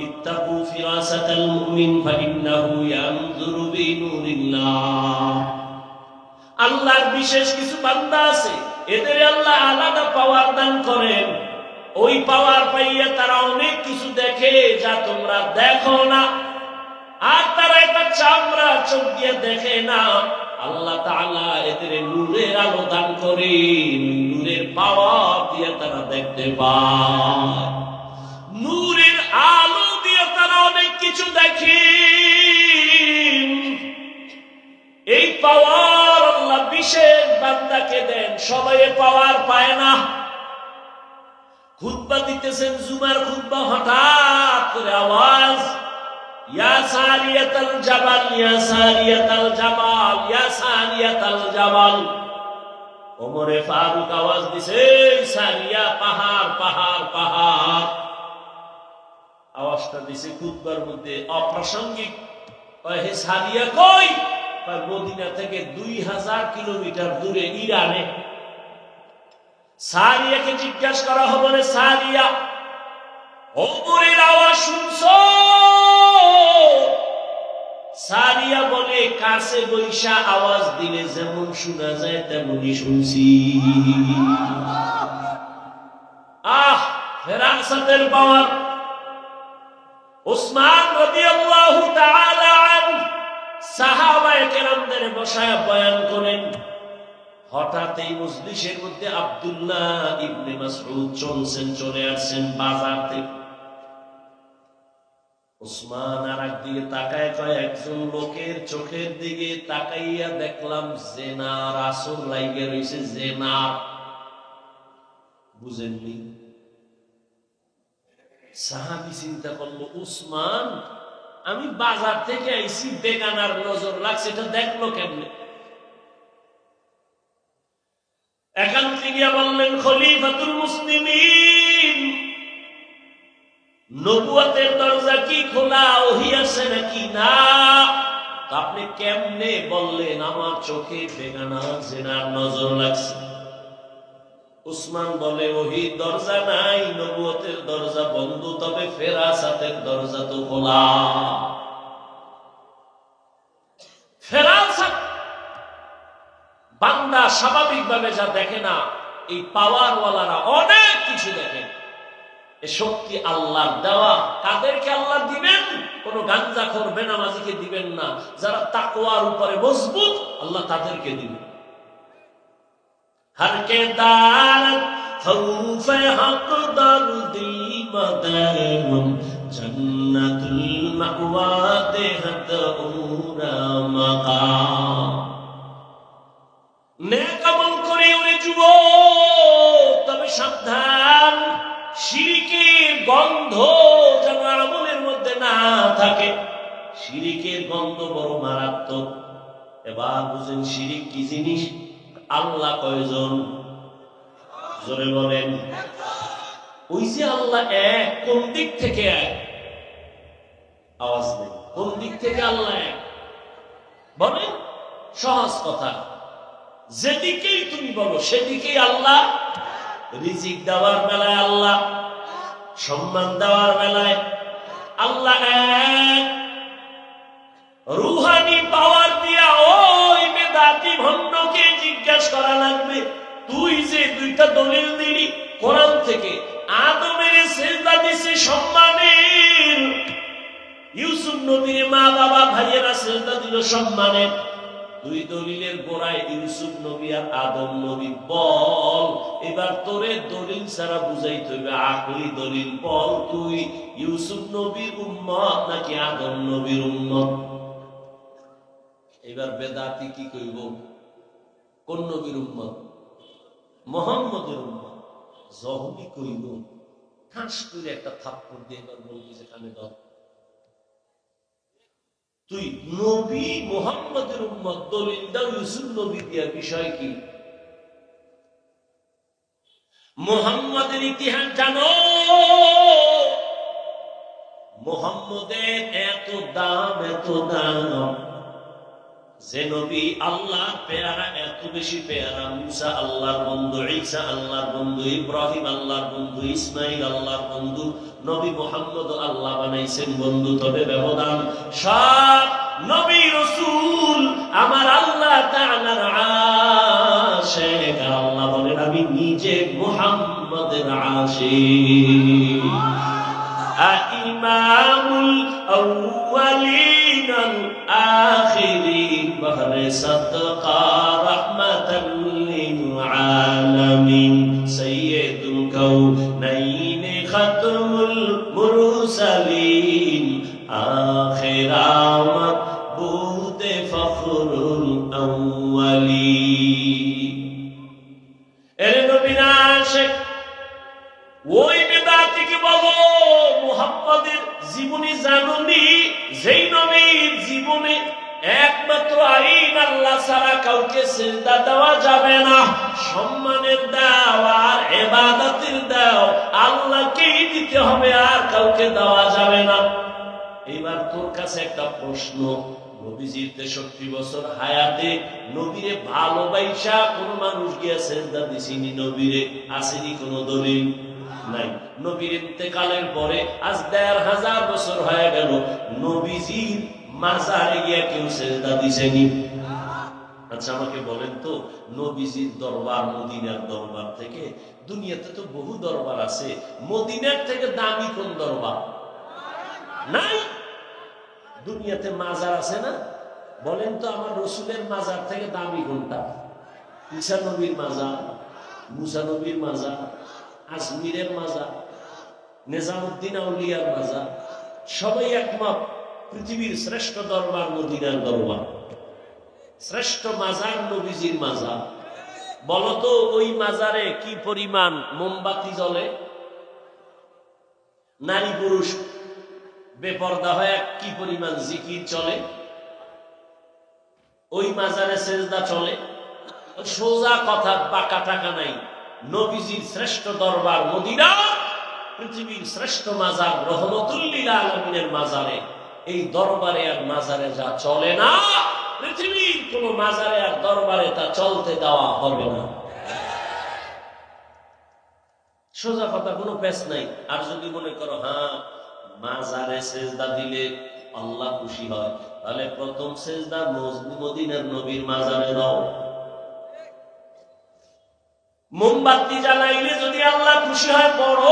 اتقوا فراسة المؤمن فإنه ينظر بنور الله। আল্লাহর বিশেষ কিছু বান্দা আছে, এদের আল্লাহ আলাদা পাওয়ার দান করেন। ওই পাওয়ার পাইয়া তারা অনেক কিছু দেখে যা তোমরা দেখো না, আর তারা এটা চামড়া চোখ দিয়ে দেখে না। আল্লাহ তাআলা এদের নূরের আলো দান করেন, নূরের পাওয়ার দিয়ে তারা দেখতে পায়। নূরের আলো দিয়ে তারা অনেক কিছু দেখে। এই পাওয়ার আল্লাহ বিশেষ বান্দাকে দেন, সবাই পাওয়ার পায় না। খুতবা দিতেছেন, জুমার খুতবা, হঠাৎ করে আওয়াজ, ইয়া সারিয়াতাল জাবাল, ইয়া সারিয়াতাল জাবাল, ইয়া সারিয়াতাল জাবাল। ওমরে ফারুক আওয়াজ দিছে, সারিয়া, পাহাড় পাহাড় পাহাড়। আওয়াজটা দিছে খুতবার মধ্যে অপ্রাসঙ্গিক। হে সারিয়া কই? মদিনা থেকে 2000 কিলোমিটার দূরে ইরানে। সারিয়াকে জিজ্ঞাসা করা হলো, রে সারিয়া, ওমরের আওয়াজ শুনছো? সারিয়া বলে, কাছে বৈশা আওয়াজ দিলে যেমন শোনা যায় তেমনই শুনছি। ফেরাসাতের পাওয়ার। উসমান রাদিয়াল্লাহু তাআলা আনহু সাহাবায়ে কেরামদের বসায় বয়ান করেন। হঠাৎ এই মজলিসের মধ্যে আব্দুল্লাহ ইবনে মাসউদ চলে আসছেন বাজার থেকে। উসমান আর একদিকে তাকায়, কয়, একজন লোকের চোখের দিকে তাকাইয়া দেখলাম জেনার আসর লাইগে রয়েছে। জেনার বুঝেননি? সাহাবী চিন্তা করলো, উসমান, আমি বাজার থেকে আইছি, বেগানার নজর লাগছে, এটা দেখলো কেমনে? একান্তে গিয়া বললেন, খলিফাতুল মুসলিমিন, নবুয়তের দরজা কি খোলা? ওহী আছে নাকি? না। আপনি কেমনে বললেন আমার চোখে বেগানা জেনার নজর লাগছে? উসমান বলে, ওহী দরজা নাই, নবুয়তের দরজা বন্ধ, তবে ফেরাসাতের দরজা তো খোলা। ফেরাসাত বান্দা স্বাভাবিকভাবে যা দেখে না, এই পাওয়ারওয়ালারা অনেক কিছু দেখেন। এ শক্তি আল্লাহর দেওয়া। কাদেরকে আল্লাহ দিবেন? কোন গাঞ্জাখোর বেনামাজিকে দিবেন না। যারা তাকওয়ার উপরে মজবুত, আল্লাহ তাদেরকে দিবেন। हर के दारत खौफ हक दर्दी मदन जन्नतुल मअवा देहत उरा मकाम। नेक আমল করে ওরে যুবক, তবে সাবধান, শিরকের গন্ধ যেন আমলের মধ্যে না থাকে। শিরকের গন্ধ বড় মারাত্মক। এবার বুঝেন শিরিক কি জিনিস? আল্লাহ কয়জন? জোরে বলেন। ওই যে আল্লাহ এক, কোন দিক থেকে এক? আওয়াজ নেই। কোন দিক থেকে আল্লাহ এক বলে? সহজ কথা, যেদিকেই তুমি বলো সেদিকেই আল্লাহ। রিজিক দেওয়ার বেলায় আল্লাহ, সম্মান দেওয়ার বেলায় আল্লাহ এক। রুহানি পাওয়ার দিয়া ওই বেদাতি ভণ্ডকে জিজ্ঞাসা করা লাগবে, তুই যে দুইটা দলিল দিলি কোরআন থেকে, আদমের সেজদা দিছে সম্মানের, ইউসুফ নবীর মা বাবা ভাইয়েরা সেজদা দিল সম্মানের, দুই দলিলের গোড়ায় ইউসুফ নবী আর আদম নবী, বল এবার তোরে দলিল ছাড়া বুঝাইতে হইবে, আকলি দলিল বল, তুই ইউসুফ নবীর উম্মত নাকি আদম নবীর উম্মত? এবার বেদাতি কি কইব? কোন নবীর উম্মত? মুহাম্মদের উম্মত। যহনি কইব, ঠাস করে একটা থাপ্পড় দিয়ে এবার বলবি যে কানে দাও, তুই নবী মুহাম্মদের উম্মত, দলিল দাও ইউসুফ নবী দিয়া, বিষয় কি? মুহাম্মদের ইতিহাস জানো? মুহাম্মদের এত দাম, এত দাম, যে নবী আল্লাহর পেয়ারা, এত বেশি পেয়ারা। মুসা আল্লাহর বন্ধু, ঈসা আল্লাহর বন্ধু, ইব্রাহিম আল্লাহর বন্ধু, ইসমাইল আল্লাহর বন্ধু, নবী মুহাম্মদ আল্লাহ বানাইছেন বন্ধু। তবে ব্যবধান, সব নবী রাসূল আমার আল্লাহ তাআলার আশিক। আল্লাহ বলেন আমি নিজে মুহাম্মদের আশিক। ইমামুল আউয়ালিন আল আখিরিন, বহরে সাদকা রাহমাতাল লিল আলামিন, সাইয়্যিদুল কাউনাইন খাতমুল মুরসালিন, আখিরাত বুতে ফখরুল আউয়ালিন। এর নবীর আশিক ওই বেদাতিকে বলো, মুহাম্মদের জীবনী জানুনি? যেই নবীর জীবনে একমাত্র আইন আল্লাহ ছাড়া কাউকে সিজদা দেওয়া যাবে না, সম্মানের দাও আর ইবাদতের দাও আল্লাহকেই দিতে হবে, আর কাউকে দেওয়া যাবে না। এবার তোর কাছে একটা প্রশ্ন, নবীজির 63 বছর হায়াতে নবীরে ভালোবাসা কোন মানুষ গিয়া সিজদা দিছিনি? নবীরে আসেনি কোন দলিল? নাই। নবীর ইন্তেকালের পরে আজ ১৫০০ বছর হয়ে গেল, নবীজির মাজারে গিয়া কেউ সিজদা দিছেনি? আচ্ছা আমাকে বলেন তো, নবীজির দরবার মদিনার দরবার থেকে, দুনিয়াতে তো বহু দরবার আছে, মদিনার থেকে দামি কোন দরবার? নাই। দুনিয়াতে মাজার আছে না? বলেন তো আমার রসুলের মাজার থেকে দামি কোনটা? ঈসা নবীর মাজার, মুসা নবীর মাজার, আজমিরের মাজার, নিজামুদ্দিন আউলিয়ার মাজার, সবাই একমত পৃথিবীর শ্রেষ্ঠ দরবার মদিনার দরবার, শ্রেষ্ঠ মাজার নবীজির মাজার। বলতো ওই মাজারে কি পরিমাণ মোমবাতি জ্বলে? নারী পুরুষ বেপরদা হয়ে কি পরিমাণ জিকির চলে? ওই মাজারে সেজদা চলে? সোজা কথা, বাঁকা টাকা নাই। নবীজির শ্রেষ্ঠ দরবার মদিনা, পৃথিবীর শ্রেষ্ঠ মাজার রহমতুল লিল আলামিনের মাজারে, এই দরবারে আর মাজারে যা চলে না, পৃথিবীর কোন মাজারে আর দরবারে তা চলতে দেওয়া হবে না। সোজা কথা, কোনো পেশ নাই। আর যদি মনে করো হ্যাঁ মাজারে সেজদা দিলে আল্লাহ খুশি হয়, তাহলে প্রথম সেজদা মদিনার নবীর মাজারে দাও। মোমবাতি জ্বালাইলে যদি আল্লাহ খুশি হয়, বড়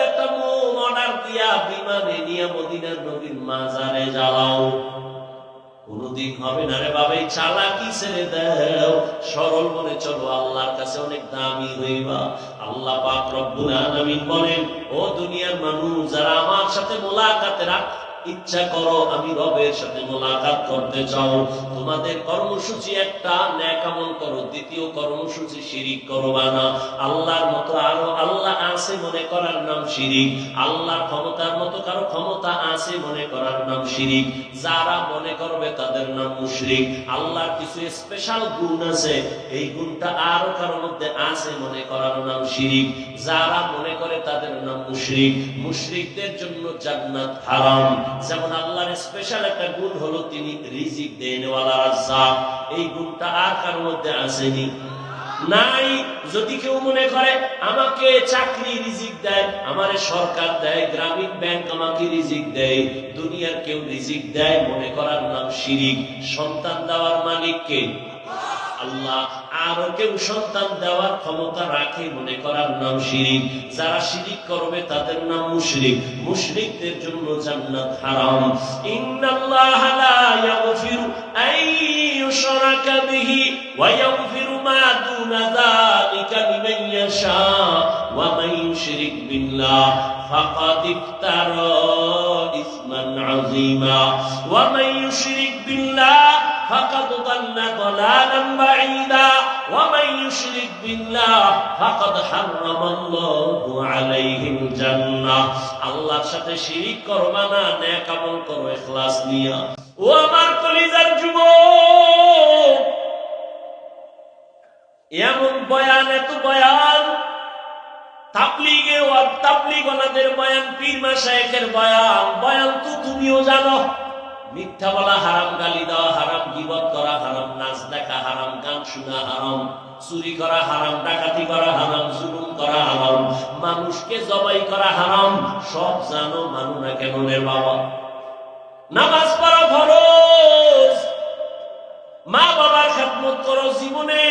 একটা মোম অর্ডার দিয়া বিমানে নিয়ে মদিনার নবীর মাজারে জ্বালাও। কোনদিন হবে না রে বাবা, এই চালাকি ছেড়ে দাও, সরল মনে চলো, আল্লাহর কাছে অনেক দামি হইবা। আল্লাহ পাক রব্বুল আলামিন বলেন, ও দুনিয়ার মানুষ, যারা আমার সাথে মোলাকাতে ইচ্ছা করো আমি রবের সাথে মোলাকাত করতে চাও, তোমাদের কর্মসূচি একটা, নেক আমল করো। দ্বিতীয় কর্মসূচি শিরিক করবা না। আল্লাহর মতো আরো আল্লাহ আছে মনে করার নাম শিরিক। আল্লাহর ক্ষমতার মতো কারো ক্ষমতা আছে মনে করার নাম শিরিক। যারা মনে করবে তাদের নাম মুশরিক। আল্লাহর কিছু স্পেশাল গুণ আছে, এই গুণটা আরো কারোর মধ্যে আছে মনে করার নাম শিরিক। যারা মনে করে তাদের নাম মুশরিক। মুশরিকদের জন্য জান্নাত হারাম। যেমন আল্লাহর স্পেশাল একটা গুণ হলো তিনি রিজিক দেন ওয়ালা রাজ্জাক। এই গুণটা আর কারোর মধ্যে আসেনি, নাই। যদি কেউ মনে করে আমাকে চাকরি রিজিক দেয়, আমারে সরকার দেয়, গ্রামীণ ব্যাংক আমাকে রিজিক দেয়, দুনিয়ার কেউ রিজিক দেয়, মনে করার নাম শিরিক। সন্তান দেওয়ার মালিক কে? আল্লাহ। আরো কেউ সন্তান দেওয়ার ক্ষমতা রাখে মনে করার নাম শিরিক। যারা শিরিক করবে তাদের নাম মুশরিক। মুশরিকদের জন্য জান্নাত হারাম। ইন্নাল্লাহা লা ইয়াগফিরু আন ইউশরাকা বিহি ওয়া ইয়াগফিরু মা দুনা যালিকা লিমান ইয়াশা ওয়া মান ইউশরিক বিল্লাহ ফাকাদ ইফতারা ইসমান আযীমা ওয়া মান ইউশরিক বিল্লাহ ফাকাদ দাল্লা দালালান বাঈদা ওয়া মান ইউশরিক বিল্লাহ ফাকাদ হারামাল্লাহু আলাইহিল জান্নাহ। আল্লাহর সাথে শিরিক করবা না, নেক আমল করো ইখলাস নিয়া। ও আমার কলিজার যুবক, এমন বয়ান, এত বয়ান, তাবলীগে ও তাবলীগনাদের বয়ান, পীর মাশায়েখের বয়ান, বয়ান তো তুমিও জানো। মিথ্যা বলা হারাম, গালি দেওয়া হারাম, গীবত করা হারাম, নাচ দেখা হারাম, গান শোনা হারাম, চুরি করা হারাম, ডাকাতি করা হারাম, জুলুম করা হারাম, মানুষকে জবাই করা হারাম। সব জানো, মানো না কেন রে বাবা? নামাজ পড়া ফরজ, মা বাবার খেদমত করো জীবনে,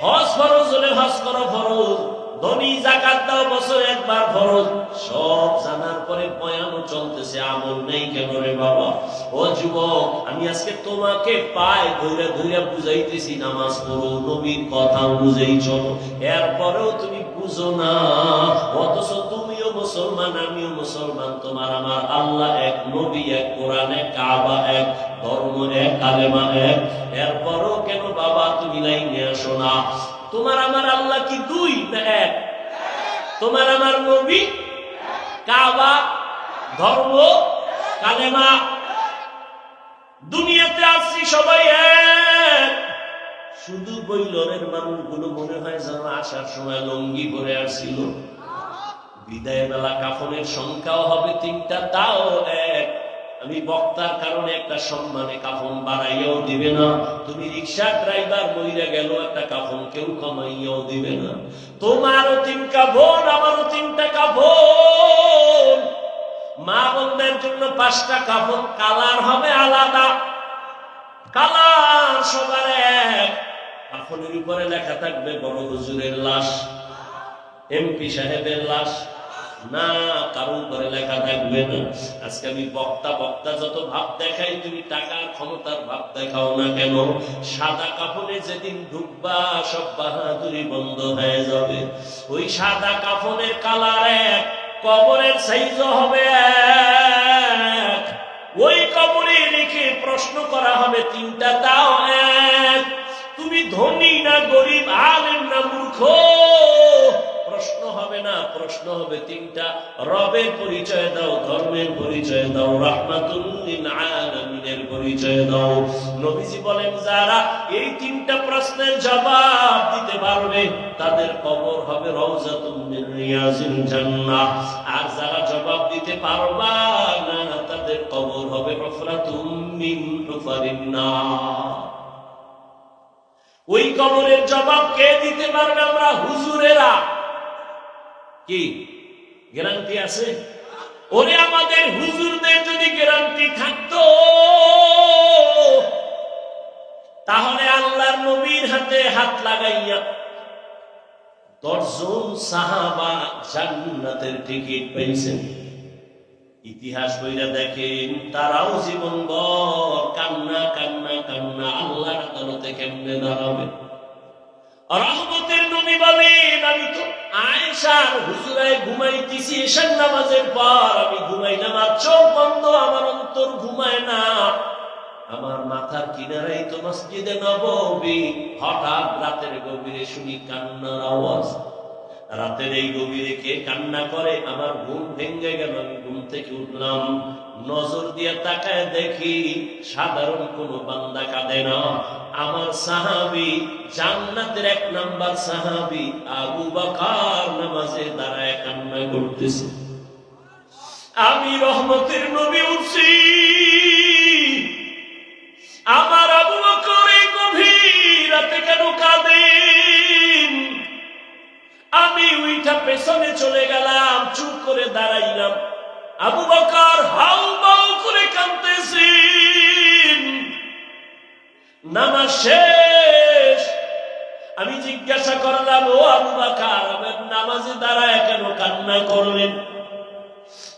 হজ ফরজ হলে হজ করো ফরজ, ধনী যাকাত দাও বছরে একবার ফরজ। সব জানার পরে বয়ানও চলতেছে, আমল নেই কেন রে বাবা? ও যুবক, আমি আজকে তোমাকে পায় ধরে ধরে বুঝাইতেছি নামাজ পড়ো, নবীর কথা অনুযায়ী চলো, এরপরেও তুমি বুঝো না। অথচ তুমিও মুসলমান, আমিও মুসলমান, তোমার আমার আল্লাহ এক, নবী এক, কোরআন এক, কাবা এক, ধর্ম এক, কালেমা এক। এরপরও কেন বাবা তুমি লাইনে আসো না? তোমার আমার আল্লাহ কি দুই না এক? তোমার আমার নবী, কাবা, ধর্ম, কালেমা, দুনিয়াতে আসছি সবাই এক। শুধু বৈলরের মানুষগুলো মনে হয় যেন আসার সময় লঙ্গি পরে আসছিল। বিদায় বেলা কাফনের সংখ্যাও হবে 3টা, তাও এক। আমি বক্তার কারণে একটা সম্মানে কাফন বাড়াইয়াও দিবে না। তুমি রিক্সা ড্রাইভার মইরা গেল, একটা কাফন কেউ কমাইয়াও দিবে না। তোমারও 3 কাফন, আমারও 3টা কাফন। মা বোনদের জন্য 5টা কাফন, কালার হবে আলাদা, কালার সবার এক। কাফনের উপরে লেখা থাকবে বড় হুজুরের লাশ, এমপি সাহেবের লাশ, না কারণ করে লেখা থাকবে না। আজকে আমি বক্তা যত ভাব দেখাই, তুমি টাকার ক্ষমতার ভাব দেখাও না কেন? সাদা কাফনে যেদিন ঢুকবা সব বাহাদুরি বন্ধ হয়ে যাবে। ওই সাদা কাফনের কালার এক, কবরের সাইজও হবে এক। ওই কবরে রেখে প্রশ্ন করা হবে 3টা, তাও এক। তুমি ধনী না গরিব, আলেম না মূর্খ, প্রশ্ন হবে না। প্রশ্ন হবে 3টা, রবের পরিচয় দাও, ধর্মের পরিচয় দাও, রাহমাতুল লিল আলামিনের পরিচয় দাও। নবীজি বলেন যারা এই 3টা প্রশ্নের জবাব দিতে পারবে তাদের কবর হবে রওজাতুম মিন রিয়াজিল জান্নাহ। আর যারা জবাব দিতে পারবা না তাদের কবর হবে হুফরাতুম মিন হুফারিন নার। ওই কবরের জবাব কে দিতে পারবে? আমরা হুজুরেরা। কি গ্যারান্টি আছে? ওরে আমাদের হুজুরদের যদি গ্যারান্টি থাকতো তাহলে আল্লাহর নবীর হাতে হাত লাগাইয়া 10 জন সাহাবা জান্নাতের টিকিট পেয়েছেন। ইতিহাস বইরা দেখেন, তারাও জীবনভর কান্না কান্না কান্না, আল্লাহর আদালতে কেমনে দাঁড়াবে? রহমতের নবী বলেন আমি তো আয়েশার হুজুরায় ঘুমাইতেছি এশার নামাজের পর, আমি ঘুমাইলাম আর চোখ বন্ধ, আমার অন্তর ঘুমায় না। আমার মাথার কিনারাই তো মসজিদে নববী। হঠাৎ রাতের গভীরে শুনি কান্নার আওয়াজ। রাতের এই গভীরে কে কান্না করে? আমার ঘুম ভেঙে গেল। আমি ঘুম থেকে উঠলাম, নজর দিয়ে তাকায় দেখি সাধারণ কোন বান্দা কাঁদে না, আমার সাহাবী, জান্নাতের 1 নাম্বার সাহাবী আবু বকর নামাজে দাঁড়ায় কান্না করতেছে। আমি রহমতের নবী উঠছি, আমার আবু বকর এই গভীর রাতে কেন কাঁদেন? আমি উইঠা পেছনে চলে গেলাম, চুপ করে দাঁড়াইলাম। আবু বকর হাউ মাউ করে কাঁদতেছেন। নামাজ শেষ। আমি জিজ্ঞাসা করলাম, ও আবু বকর, আমার নামাজে দাঁড়ায় কেন কান্না করলেন?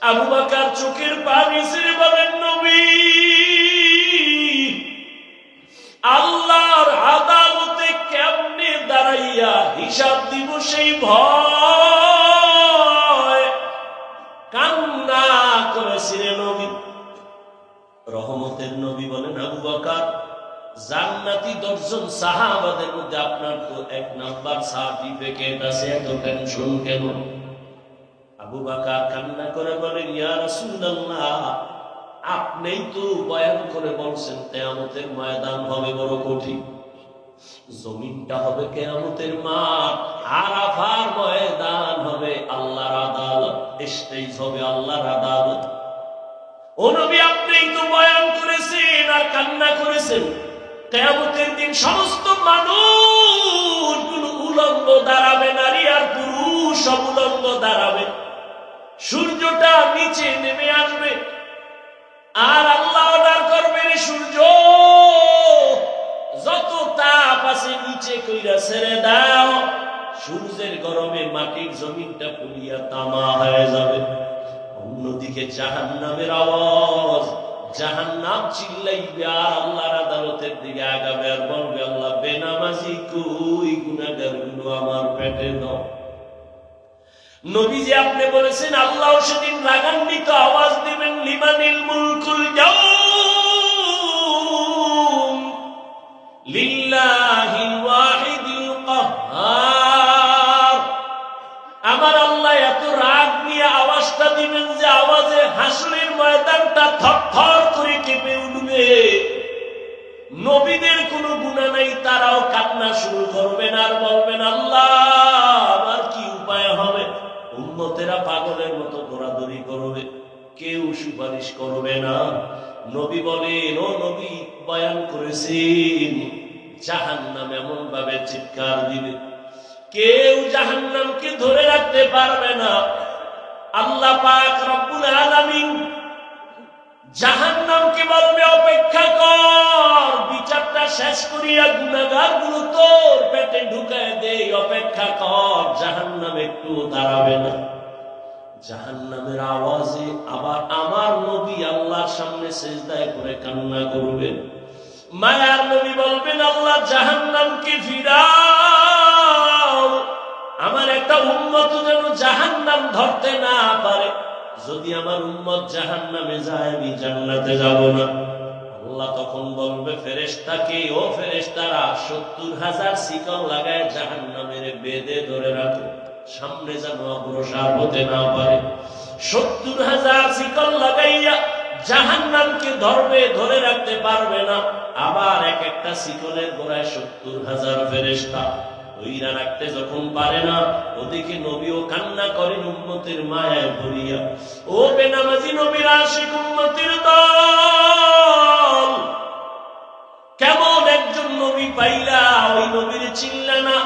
আবু বকর চোখের পানি ছেড়ে বলেন, নবী, আল্লাহর আদালতে কেমনে দাঁড়াইয়া হিসাব দিব সেই ভয়। কান্না করেছিলেন নবী। রহমতের নবী বলেন, আবু বকর, জান্নাতি 10 জন সাহাবাদের মধ্যে আপনার তো 1 নাম্বার সার্টিফিকেট আছে, এত টেনশন কেন? আবু বকর কান্না করে বলেন, ইয়া রাসূলুল্লাহ, আপনিই তো বয়ান করে বলছেন কিয়ামতের ময়দান হবে বড় কঠিন, জমিনটা হবে কিয়ামতের মাঠ, আরাফার ময়দান হবে আল্লাহর আদালত, স্টেজ হবে আল্লাহর আদালত। ও নবী, আপনিই তো বয়ান করেছেন আর কান্না করেছেন কিয়ামতের দিন সমস্ত মানুষগুলো উলঙ্গ দাঁড়াবে, নারী আর পুরুষ সব উলঙ্গ দাঁড়াবে, সূর্যটা নিচে নেমে আসবে আর আল্লাহ অর্ডার করবেন, সূর্য যত তাপ আছে নিচে কইরা ছেড়ে দাও। সূর্যের গরমে মাটির জমিনটা পুড়িয়া তামা হয়ে যাবে। অন্যদিকে জাহান্নামের আওয়াজ, জাহান্নাম চিল্লাইবে আর আল্লাহর আদালতের দিকে আগাবে আর বলবে, আল্লাহ, বেনামাজি কই, গুনাহগার গুলো আমার পেটে দাও। নবীজি আপনি বলেছেন আল্লাহ সেদিন রাগান্বিত আওয়াজ দিবেন, লিমানিল মুলকুল ইয়াউম লিল্লাহিল ওয়াহিদিল কাহ্হার। আমার আল্লাহ এত রাগ নিয়ে আওয়াজটা দিবেন যে আওয়াজে হাসরের ময়দানটা থরথর করে কেঁপে উঠবে। নবীদের কোনো গুনাহ নাই, তারাও কান্না শুরু করবেন আর বলবেন, আল্লাহ, আমার কি উপায় হবে? উম্মতেরা পাগলের মতো দৌড়াদৌড়ি করবে, কেউ সুপারিশ করবে না। নবী বলেন, ও নবী বয়ান করেছেন, জাহান্নাম এমন ভাবে চিৎকার দিবে, কেউ জাহান্নামকে ধরে রাখতে পারবে না। আল্লাহ পাক রব্বুল আলামিন জাহান্নামকে বলবে, অপেক্ষা কর, বিচারটা শেষ করিয়া গুনাহগার গুলো তোর পেটে ঢুকায় দে, অপেক্ষা কর। জাহান্নাম একটু দাঁড়াবে না। জাহান্নামের আওয়াজে আবার আমার নবী আল্লাহর সামনে সিজদায় করে কান্না করবেন। মায়ার নবী বলবেন, আল্লাহ, জাহান্নামকে ফিরাও, আমার একটা উম্মত যেন জাহান্নাম ধরতে না পারে। যদি আমার উম্মত জাহান্নামে যায়, আমি জান্নাতে যাব না। আল্লাহ তখন বলবে ফেরেশতাকে, ও ফেরেশতারা, 70,000 শিকল লাগায় জাহান্নামের বেঁধে ধরে রাখো, সামনে যেন অগ্রসর হতে না পারে। 70,000 শিকল লাগাইয়া জাহান্নামকে ধরবে, ধরে রাখতে পারবে না। আবার এক একটা শিকলের গোড়ায় 70,000 ফেরেশতা ওইরা রাখতে যখন পারে না, ওদিকে নবীও কান্না করেন উম্মতের মায়ায় ভরিয়া। ও বেনামাজি নবীর আশিক উম্মতের দল, কেমন একজন নবী পাইলা, ওই নবীর চিনলা না?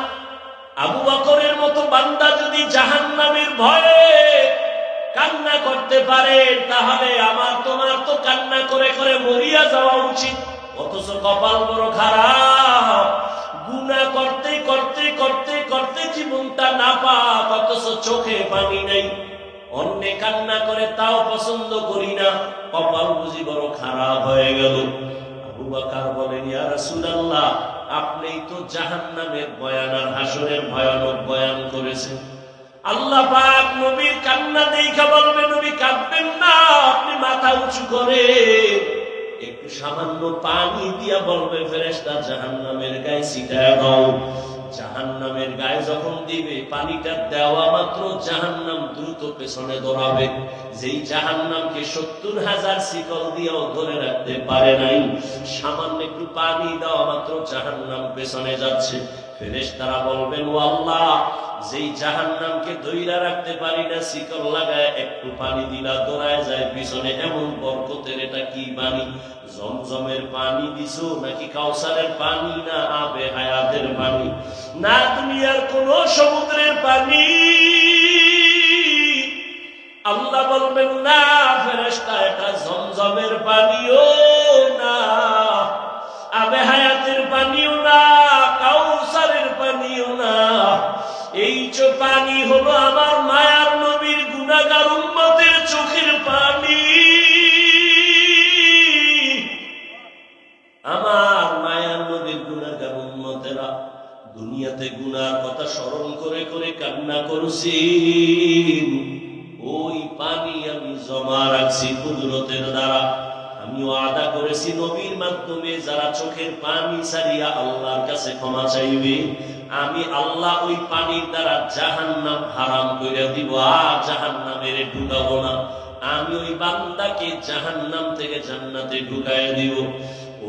আবু বকরের মতো বান্দা যদি জাহান্নামের ভয়ে কান্না করতে পারে, তাহলে আমার তোমার তো কান্না করে করে মরিয়া যাওয়া উচিত। অথচ কপাল বড় খারাপ, গুনাহ করতে করতে করতে করতে জীবনটা নাপাক, অথচ চোখে পানি নাই। অন্যে কান্না করে তাও পছন্দ করি না, কপাল বুঝি বড় খারাপ হয়ে গেল। আবু বকর বলেন, ইয়া রাসূলুল্লাহ, আপনিই তো জাহান্নামের বয়ান আর হাসরের ভয়ানক বয়ান করেছেন, আল্লাহ পাক নবীর কান্না দেখা বলবে, নবী কাঁদবেন না, আপনি মাথা উঁচু করে একটু সামান্য পানি দিয়া বলবে ফেরেশতা জাহান্নামের গায়ে ছিটায় দাও। জাহান্নামের গায়ে যখন দিবে, পানিটা দেওয়া মাত্র জাহান্নাম দ্রুত পেছনে দৌড়াবে। যেই জাহান্নামকে ৭০,০০০ শিকল দিয়েও ধরে রাখতে পারে নাই, সামান্য একটু পানি দেওয়া মাত্র জাহান্নাম পেছনে যাচ্ছে। ফেরেশতারা বলবেন, ও আল্লাহ, যেই জাহান্নামকে ধইরা রাখতে পারি না, শিকল লাগায় একটু পানি দিলা দৌড়ায় যায় পিছনে, এমন বরকতের এটা কি পানি? জমজমের পানি দিছো নাকি কাউসারের পানি, না আবে হায়াতের পানি, না দুনিয়ার কোন সমুদ্রের পানি? আল্লাহ বলবেন, না ফেরেশতা, এটা জমজমের পানিও না, আবে হায়াতের পানিও না, কাউসারের পানিও না। এই পানি হলো আমার মায়ার নবীর গুনাহগার উম্মতের চোখের পানি। আমার মায়ার নবীর গুনাহগার উম্মতেরা দুনিয়াতে গুনার কথা স্মরণ করে করে কান্না করছেন, ওই পানি আমি জমা রাখছি কুদরতের দ্বারা। আমি ওয়াদা করেছি নবীর মাধ্যমে যারা চোখের পানি ছাড়িয়া আল্লাহর কাছে ক্ষমা চাইবে, আমি আল্লাহ ওই পানির দ্বারা জাহান্নাম হারাম করে দিব, আর জাহান্নামের ঢুকাবো না। আমি ওই বান্দাকে জাহান্নাম থেকে জান্নাতে ঢুকায় দিব।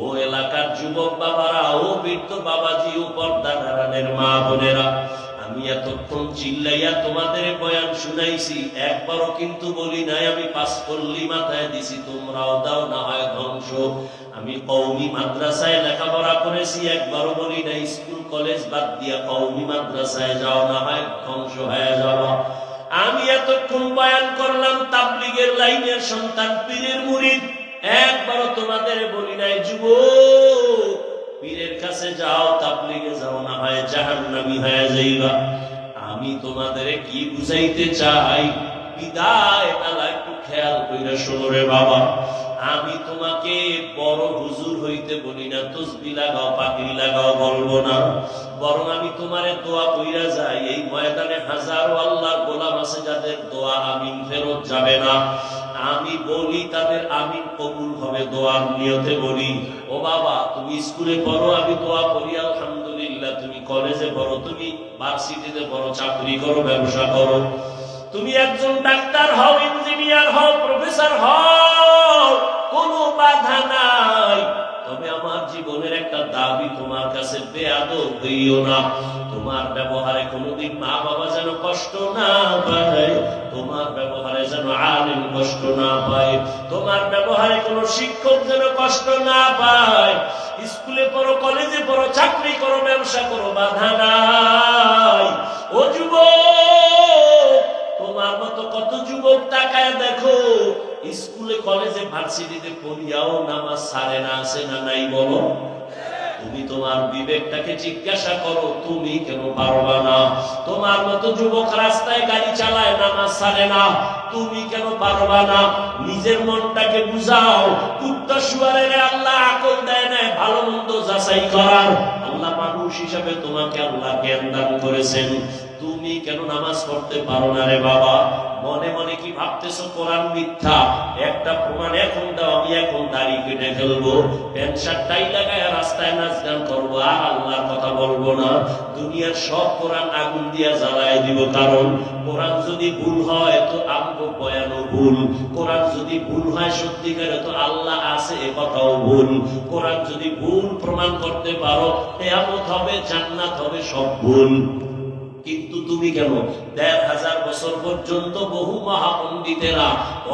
ও এলাকার যুবক বাবারা, ও বৃদ্ধ বাবাজি, ও পর্দার আড়ালের মা বোনেরা, আমি এতক্ষণ চিল্লাইয়া তোমাদের বয়ান শুনাইছি, একবারও কিন্তু বলি নাই আমি পাঁচ পল্লী মাথায় দিছি তোমরাও দাও না হয় ধ্বংস। আমি কওমি মাদ্রাসায় লেখাপড়া করেছি, একবারও বলি নাই স্কুল কলেজ বাদ দিয়া কওমি মাদ্রাসায় যাও না হয় ধ্বংস হয়ে যাওয়া। আমি এতক্ষণ বয়ান করলাম তাবলীগের লাইনের সন্তান, পীরের মুরিদ, একবারও তোমাদের বলি নাই যুবক পীরের কাছে যাও, তাবলীগে যাও না হয় জাহান্নামী হয়ে যাইবা। আমি তোমাদের কি বুঝাইতে চাই, বিদায় তালা একটু খেয়াল কইরা শোনো রে বাবা। আমি তোমাকে বড় হুজুর হইতে বলি না, তসবি লাগাও পাগড়ি লাগাও বলবো না, বরং আমি তোমারে দোয়া কইরা যাই। এই ময়দানে হাজারো আল্লাহর গোলাম আছে যাদের দোয়া আমিন ফেরত যাবে না, আমি বলি তাদের আমিন কবুল হবে, দোয়ার নিয়তে বলি। ও বাবা, তুমি স্কুলে পড়ো, আমি দোয়া করি আলহামদুলিল্লাহ। তুমি কলেজে পড়ো, তুমি ভার্সিটিতে পড়ো, চাকরি করো, ব্যবসা করো, তুমি একজন ডাক্তার হও, ইঞ্জিনিয়ার হও, প্রফেসর হও, কোনো বাধা নাই। তবে আমার জীবনের একটা দাবি তোমার কাছে, বেয়াদব হইও না। তোমার ব্যবহারে কোনোদিন মা বাবা যেন কষ্ট না পায়, তোমার ব্যবহারে যেন আলেম কষ্ট না পায়, তোমার ব্যবহারে কোনো শিক্ষক যেন কষ্ট না পায়। স্কুলে পড়ো, কলেজে পড়ো, চাকরি করো, ব্যবসা করো, বাধা নাই। ও যুবক, তোমার মতো কত যুবক তাকায় দেখো, স্কুলে কলেজে ভার্সিটিতে পড়িয়াও নামাজ ছাড়ে না, আছে না নাই বলো? তুমি তোমার বিবেকটাকে জিজ্ঞাসা করো, তুমি কেন পারবা না? তোমার মতো যুবক রাস্তায় গাড়ি চালায়, নামাজ ছাড়ে না, তুমি কেন পারবা না? নিজের মনটাকে বুঝাও। কুত্তা শুয়ারের আল্লাহ আকল দেয় না ভালো মন্দ যাচাই করার। আল্লাহ মানুষ হিসাবে তোমাকে আল্লাহ জ্ঞান দান করেছেন, তুমি কেন নামাজ পড়তে পারো না রে বাবা? মনে মনে কি ভাবতেছো কোরআন মিথ্যা? একটা প্রমাণ এখন দাও, আমি এখন দাড়ি কেটে ফেলবো, প্যান্ট শার্ট টাই লাগায় রাস্তায় নাচ গান করবো, আর আল্লাহর কথা বলবো না। দুনিয়ার সব কোরআন আগুন দিয়া জ্বালায় দিব, কারণ কোরআন যদি ভুল হয় তো আমগো বয়ানও ভুল, কোরআন যদি ভুল হয় সত্যিকারে তো আল্লাহ আছে এ কথাও ভুল। কোরআন যদি ভুল প্রমাণ করতে পারো, কিয়ামত হবে, জান্নাত হবে, সব ভুল। কিন্তু তুমি কেন? ১৫০০ বছর পর্যন্ত বহু মহাপণ্ডিতেরা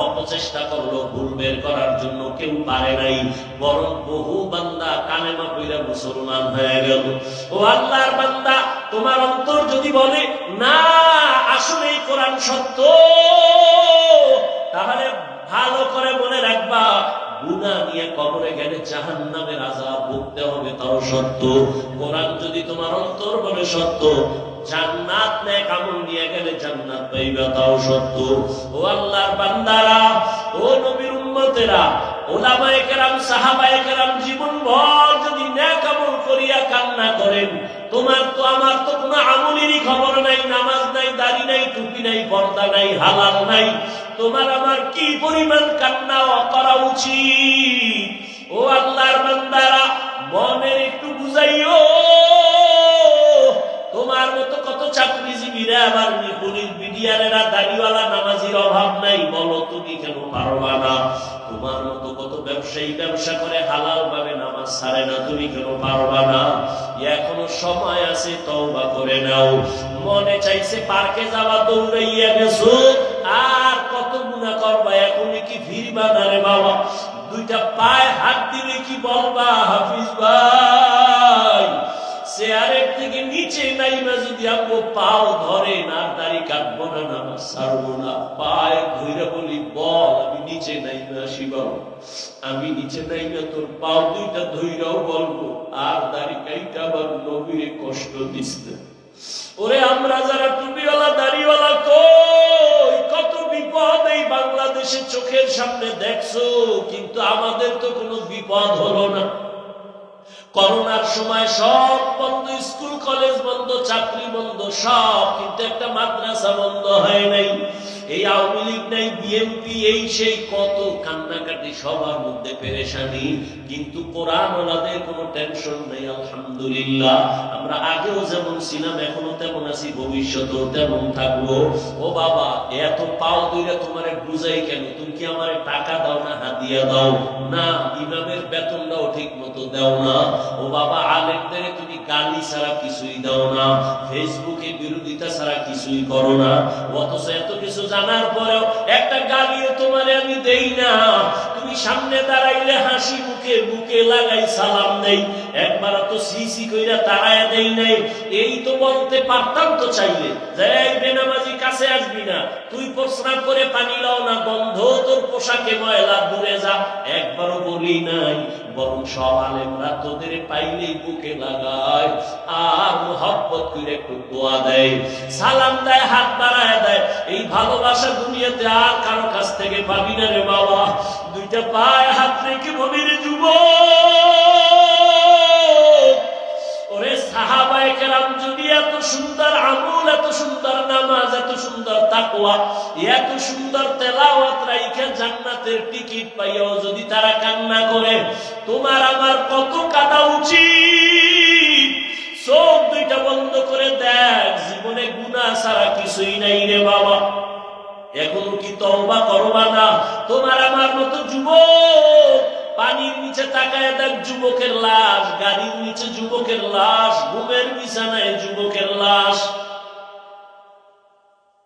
অপচেষ্টা করলো ভুল বের করার জন্য, কেউ পারে নাই, বরং বহু বান্দা কালেমা পড়া মুসলমান হয়ে গেল। ও আল্লাহর বান্দা, তোমার অন্তর যদি বলে না আসলে কোরআন সত্য, তাহলে ভালো করে মনে রাখবা, গুনাহ নিয়ে কবরে গেলে জাহান্নামের আযাব ভুগতে হবে, তাও সত্য। কোরআন যদি তোমার অন্তর বলে সত্য, জান্নাত নেক আমল নিয়ে গেলে জান্নাত পাইবা, তাও সত্য। ও আল্লাহর বান্দারা, ও নবীর উম্মতেরা, ওলামায়ে কেরাম, সাহাবায়ে কেরাম জীবনভর যদি নেক আমল করিয়া কান্না করেন, তোমার তো আমার তো কোনো আমলেরই খবর নাই, নামাজ নাই, দাড়ি নাই, টুপি নাই, পর্দা নাই, হালাল নাই, তোমার আমার কি পরিমাণ কান্না করা উচিত? ও আল্লাহর বান্দারা, মনের একটু বুঝাইও। তোমার মতো কত চাকরিজীবীরা, আবার পুলিশ বিডিআরেরা, দাড়িওয়ালা নামাজির অভাব নাই, বলো তুমি কেন পারবা না? তোমার মতো কত ব্যবসায়ী ব্যবসা করে হালাল ভাবে নামাজ ছাড়ে না, তুমি কেন পারবা না? এখনো সময় আছে, তওবা করে নাও। মনে চাইছে পার্কে যাওয়া, দৌড়াইয়া গেছো, আর কত গুনাহ করবা, এখনই কি ফিরবা না রে বাবা? দুইটা পায়ে হাত দিলে কি বলবা, হাফিজ ভাই চেয়ারের থেকে নিচে নাইবা যদি আমগো পাও ধরে না, দাড়ি কাটবো না, নামাজ ছাড়বো না, পায়ে ধইরা বলি বল আমি নিচে নাইবা আসি বাবা, আমি নিচে নাইবা তোর পাও দুইটা ধইরাও বলবো, আর দাড়ি কাইটা আবার নবীরে কষ্ট দিস না। ওরে আমরা যারা টুপিওয়ালা দাড়িওয়ালা, কই কত বিপদ এই বাংলাদেশের চোখের সামনে দেখছো, কিন্তু আমাদের তো কোনো বিপদ হলো না। করোনার সময় সব বন্ধ, স্কুল কলেজ বন্ধ, চাকরি বন্ধ, সব, কিন্তু একটা মাদ্রাসা বন্ধ হয় নাই। এই আওয়ামী লীগ নাই, বিএনপি, এই সেই কত কান্নাকাটি, সবার মধ্যে পেরেশানি, কিন্তু কোরআন ওনাদের কোনো টেনশন নেই। আলহামদুলিল্লাহ, আমরা আগেও যেমন ছিলাম এখনো তেমন আছি, ভবিষ্যতেও তেমন থাকবো। ও বাবা, এত পাও দইরা তোমারে বুঝাই কেন? তুমি কি আমারে টাকা দাও না হাদিয়া দাও? না, ইমামের বেতনটাও ঠিক মতো দাও না। ও বাবা, আলেমদের তুমি গালি ছাড়া কিছুই দাও না, ফেসবুকে বিরোধিতা ছাড়া কিছুই করো না, অথচ এত কিছু জানার পরেও একটা গালিও তোমারে আমি দেই না। তুমি সামনে দাঁড়াইলে হাসি মুখে বুকে লাগাই সালাম দেই, একবার তো সিসি কইরা তাড়ায় দেই নাই। এই তো বলতে পারতাম তো চাইলে, যে এই বেনামাজি কাছে আসবি না, তুই প্রস্রাব করে পানি লাও না, গন্ধ তোর পোশাকে ময়লা, দূরে যা, একবারও বলি নাই। বরং সব আলেমরা তোদের পাইলেই বুকে লাগায়, আর মুহাব্বত করে একটু দোয়া দেয়, সালাম দেয়, হাত বাড়ায় দেয়। এই ভালোবাসা দুনিয়াতে আর কারো কাছ থেকে পাবি না রে বাবা। দুইটা পায়ে হাত রেখে বলি রে যুবক, ওরে সাহাবায়ে কেরাম যদি এত সুন্দর আমল, এত সুন্দর নামাজ, এত সুন্দর তাকওয়া, এত সুন্দর তেলাওয়াত রাইখা জান্নাতের টিকিট পাইয়াও যদি তারা কান্না করে, তোমার আমার কত কাঁদা উচিত? চোখ দুইটা বন্ধ করে দেখ, জীবনে গুনাহ ছাড়া কিছুই নাই রে বাবা। এখনো কি তওবা করবা না? তোমার আমার মতো যুবক, পানির নিচে তাকায় দেখ যুবকের লাশ, গাড়ির নিচে যুবকের লাশ, ঘুমের বিছানায় যুবকের লাশ।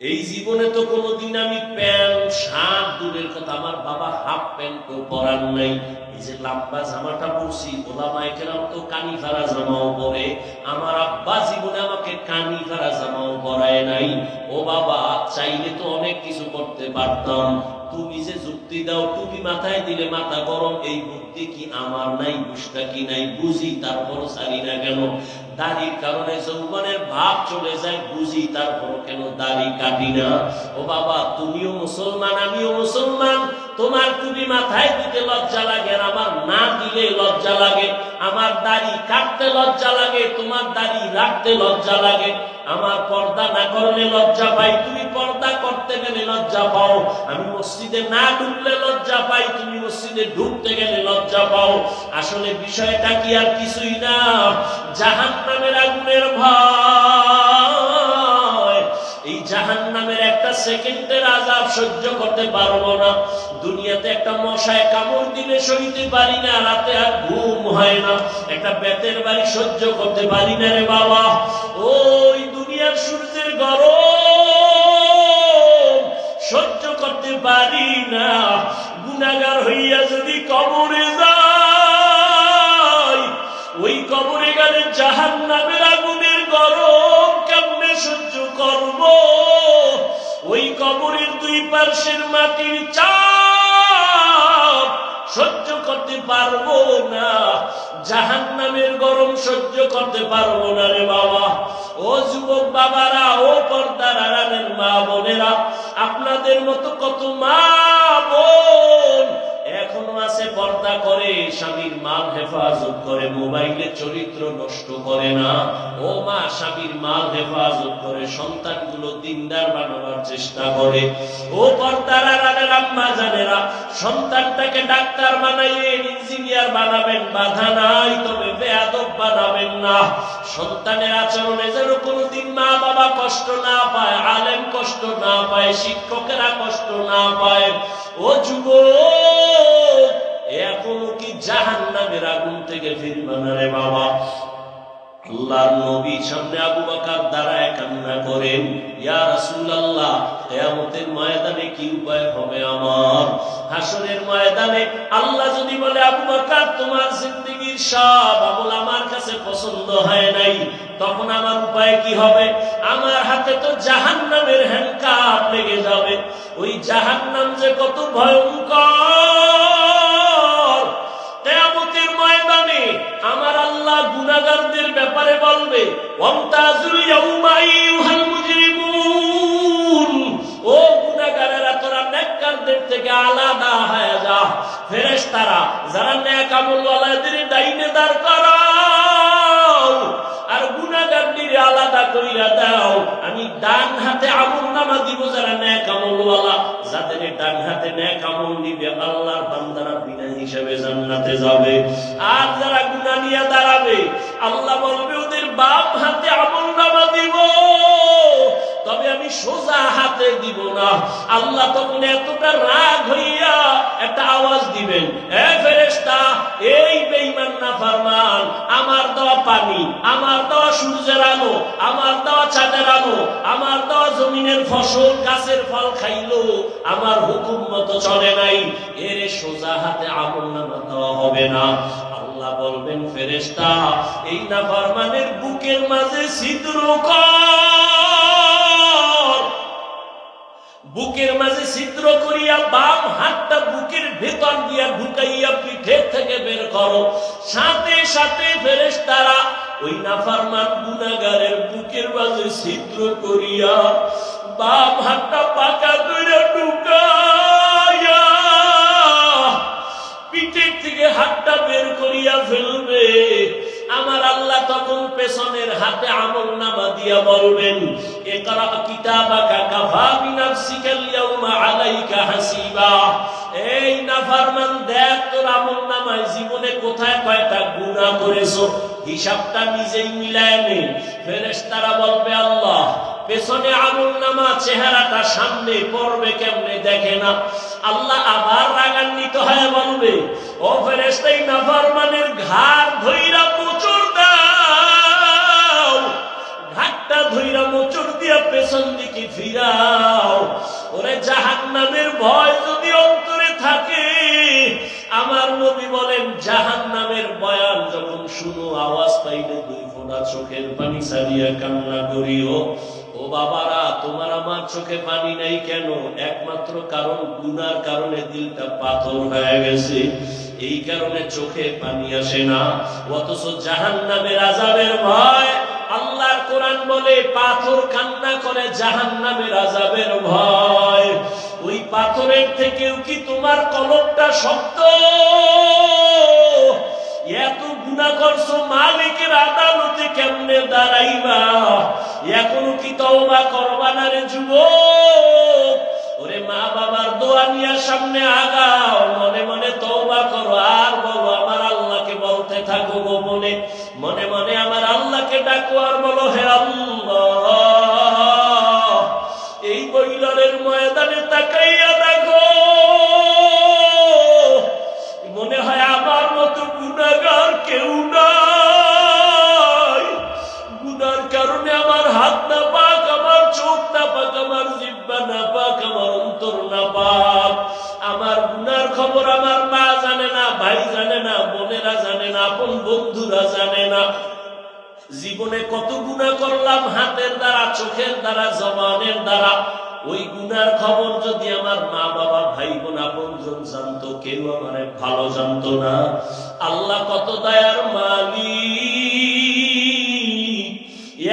এই জীবনে তো কোনোদিন আমি প্যান্ট শার্ট দূরের কথা, আমার বাবা হাফ প্যান্টও পরার নাই। এই যে লম্বা জামাটা পরছি, ওলামায়ে কেরাম তো কানি ফারা জামাও পরে, আমার আব্বা জীবনে আমাকে কানি ফারা জামাও পরায় নাই। ও বাবা, চাইলে তো অনেক কিছু করতে পারতাম। তুমি যে যুক্তি দাও টুপি মাথায় দিলে মাথা গরম, এই বুদ্ধি কি আমার নাই? বুঝটা কি নাই? বুঝি, তারপর ছাড়ি না কেন? দাড়ির কারণে যৌবনের ভাব চলে যায়, বুঝি, তারপর কেন দাড়ি কাটি না? ও বাবা, তুমিও মুসলমান, আমিও মুসলমান, তোমার টুপি মাথায় দিতে লজ্জা লাগে, আর আমার না দিলে লজ্জা লাগে। আমার দাড়ি কাটতে লজ্জা লাগে, তোমার দাড়ি রাখতে লজ্জা লাগে। আমার পর্দা না করলে লজ্জা পাই, তুমি পর্দা করতে গেলে লজ্জা পাও। আমি মসজিদে না ঢুকলে লজ্জা পাই, তুমি মসজিদে ঢুকতে গেলে লজ্জা পাও। আসলে বিষয়টা কি আর কিছুই না, জাহান্নামের আগুনের ভয়। এই জাহান্নামের একটা সেকেন্ডের আযাব সহ্য করতে পারবো না। দুনিয়াতে একটা মশায় কামড় দিলে সইতে পারি না, রাতে আর ঘুম হয় না, একটা বেতের বাড়ি সহ্য করতে পারি না রে বাবা। ওই দুনিয়ার সূর্যের গরম সহ্য করতে পারি না। গুনাহগার হইয়া যদি কবরে যাই, ওই কবরে গেলে জাহান্নামের আগুনের গরম কেমনে সহ্য করব? ওই কবরের দুই পার্শ্বের মাটির চাপ সহ্য করতে পারবো না, জাহান্নামের গরম সহ্য করতে পারবো না রে বাবা। ও যুবক বাবারা, ও পর্দার আড়ালের মা বোনেরা, আপনাদের মতো কত মা বোন এখনো এমনও আছে পর্দা করে, স্বামীর মাল হেফাজত করে, মোবাইলে চরিত্র নষ্ট করে না। ও মা, স্বামীর মাল হেফাজত করে, সন্তানগুলো দিনদার বানাবার চেষ্টা করে। ও পর্দার আড়ালের আম্মা জানেরা, সন্তানটাকে ডাক্তার বানাইলেন, ইঞ্জিনিয়ার বানাবেন, বাধা নাই, তবে বেয়াদব বানাবেন না। সন্তানের আচরণে যেন কোনোদিন মা বাবা কষ্ট না পায়, আলেম কষ্ট না পায়, শিক্ষকেরা কষ্ট না পায়। ও যুবক, এখনো কি জাহান্নামের আগুন থেকে ফিরবা না রে বাবা? আল্লাহর নবী সামনে আবু বকর দাঁড়ায় কান্না করেন, ইয়া রাসূলুল্লাহ, কিয়ামতের ময়দানে কি উপায় হবে আমার? হাসরের ময়দানে আল্লাহ যদি বলে, আবু বকর তোমার জিন্দেগীর সব আমল আমার কাছে পছন্দ হয় নাই, তখন আমার উপায় কি হবে? আমার হাতে তো জাহান্নামের হ্যান্ডকাপ লেগে যাবে। ওই জাহান্নাম যে কত ভয়ঙ্কর! কিয়ামতের ময়দানে আমার আল্লাহ গুনাহগারদের ব্যাপারে বলবে, ওয়ামতাজুল ইয়াউমা আইয়ুহাল মুজরিমুন, ও গুনাহগারেরা তোরা নেককারদের থেকে আলাদা হয়ে যা। ফেরেশতারা যারা নেক আমলওয়ালাদের ডাইনে দাঁড় করাও, আর গুনাহগারদের আলাদা কইরা দাও। আমি ডান হাতে আমলনামা দিব যারা নেক আমলওয়ালা, যাদের ডান হাতে নেক আমল নিবে আল্লাহর বান্দারা বিনা হিসাবে জান্নাতে যাবে। আর যারা গুনাহ নিয়ে দাঁড়াবে, আল্লাহ বলবে ওদের বাম হাতে আমলনামা দিব, তবে আমি সোজা হাতে দিব না। আল্লাহ তখন এতটা রাগ হইয়া একটা আওয়াজ দিবেন, এ ফেরেশতা, এই বেঈমান নাফরমান আমার দেওয়া পানি, আমার দেওয়া সূর্যের আলো, আমার দেওয়া চাঁদের আলো, আমার দেওয়া জমিনের ফসল গাছের ফল খাইলো, আমার হুকুম মতো চলে নাই, এর সোজা হাতে আমলনামা দেওয়া হবে না। আল্লাহ বলবেন, ফেরেশতা, এই নাফরমানের বুকের মাঝে ছিদ্র কর, বুকের মাঝে ছিদ্র করিয়া বাম হাতটা বুকের ভেতর দিয়া ঢুকাইয়া পিঠের থেকে বের করো। সাথে সাথে ফেরেশতারা ওই নাফরমান গুনাহগারের বুকের মাঝে ছিদ্র করিয়া বাম হাতটা পাকা কইরা ঢুকাইয়া পিঠের থেকে হাতটা বের করিয়া ফেলবে। আমার আল্লাহ তখন পেছনের হাতে আমলনামা দিয়া বলবেন, ইকরা কিতাবাকা কাফা বিনাফসিকাল ইয়াউমা আলাইকা হাসিবা। এই নাফরমান, দেখ তোর আমলনামায় জীবনে কোথায় কয়টা গুনাহ করেছো, হিসাবটা নিজেই মিলায় নে। ফেরেশতারা বলবে, আল্লাহ পেছনে আমলনামা, চেহারাটা সামনে পড়বে কেমনে দেখে না। আল্লাহ আবার রাগান্বিত হয়ে বলবে, ও ফেরেশতা, এই নাফরমানের ঘাড় ধইরা মোচড় দাও, ঘাটটা ধইরা মোচড় দিয়া পেছন দিকে ফিরাও। ওরে জাহান্নামের ভয় যদি অন্তরে থাকে, আমার নবী বলেন, জাহান্নামের বয়ান যখন শুনো, আওয়াজ পাইলে দুই ফোঁটা চোখের পানি ছাড়িয়া কান্না করিও। ও বাবারা, তোমার আমার চোখে পানি নাই কেন? একমাত্র কারণ, গুনার কারণে দিলটা পাথর হয়ে গেছে, এই কারণে চোখে পানি আসে না। অথচ জাহান্নামের আযাবের ভয়, আল্লাহর কোরআন বলে পাথর কান্না করে জাহান্নামের আযাবের ভয়। ওই পাথরের থেকেও কি তোমার কলবটা শক্ত? এত গুনাহ করছো, মালিকের আদালতে কেমনে দাঁড়াইবা? এখনো কি তওবা করবা না রে যুবক? ওরে মা বাবার দোয়া নিয়ে সামনে আগাও, মনে মনে তওবা করো, আর বলো আমার আল্লাহকে বলতে থাকো গোপনে, মনে মনে আমার আল্লাহকে ডাকো আর বলো, হে আল্লাহ, এই বৈলরের ময়দানে তাকাইয়া দেখো, মনে হয় আমার মতো গুনাহগার কেউ নাই। গুনার কারণে আমার হাত না পাক, আমার চোখ না পাক, আমার জিহ্বা না পাক, আমার অন্তর না পাক। আমার গুনার খবর আমার মা জানে না, ভাই জানে না, বোনেরা জানে না, আপন বন্ধুরা জানে না। জীবনে কত গুনাহ করলাম, হাতের দ্বারা, চোখের দ্বারা, জবানের দ্বারা। ওই গুনার খবর যদি আমার মা বাবা, ভাই বোন, আপনজন জানতো, কেউ আমারে ভালো জানতো না। আল্লাহ কত দয়ার মালিক,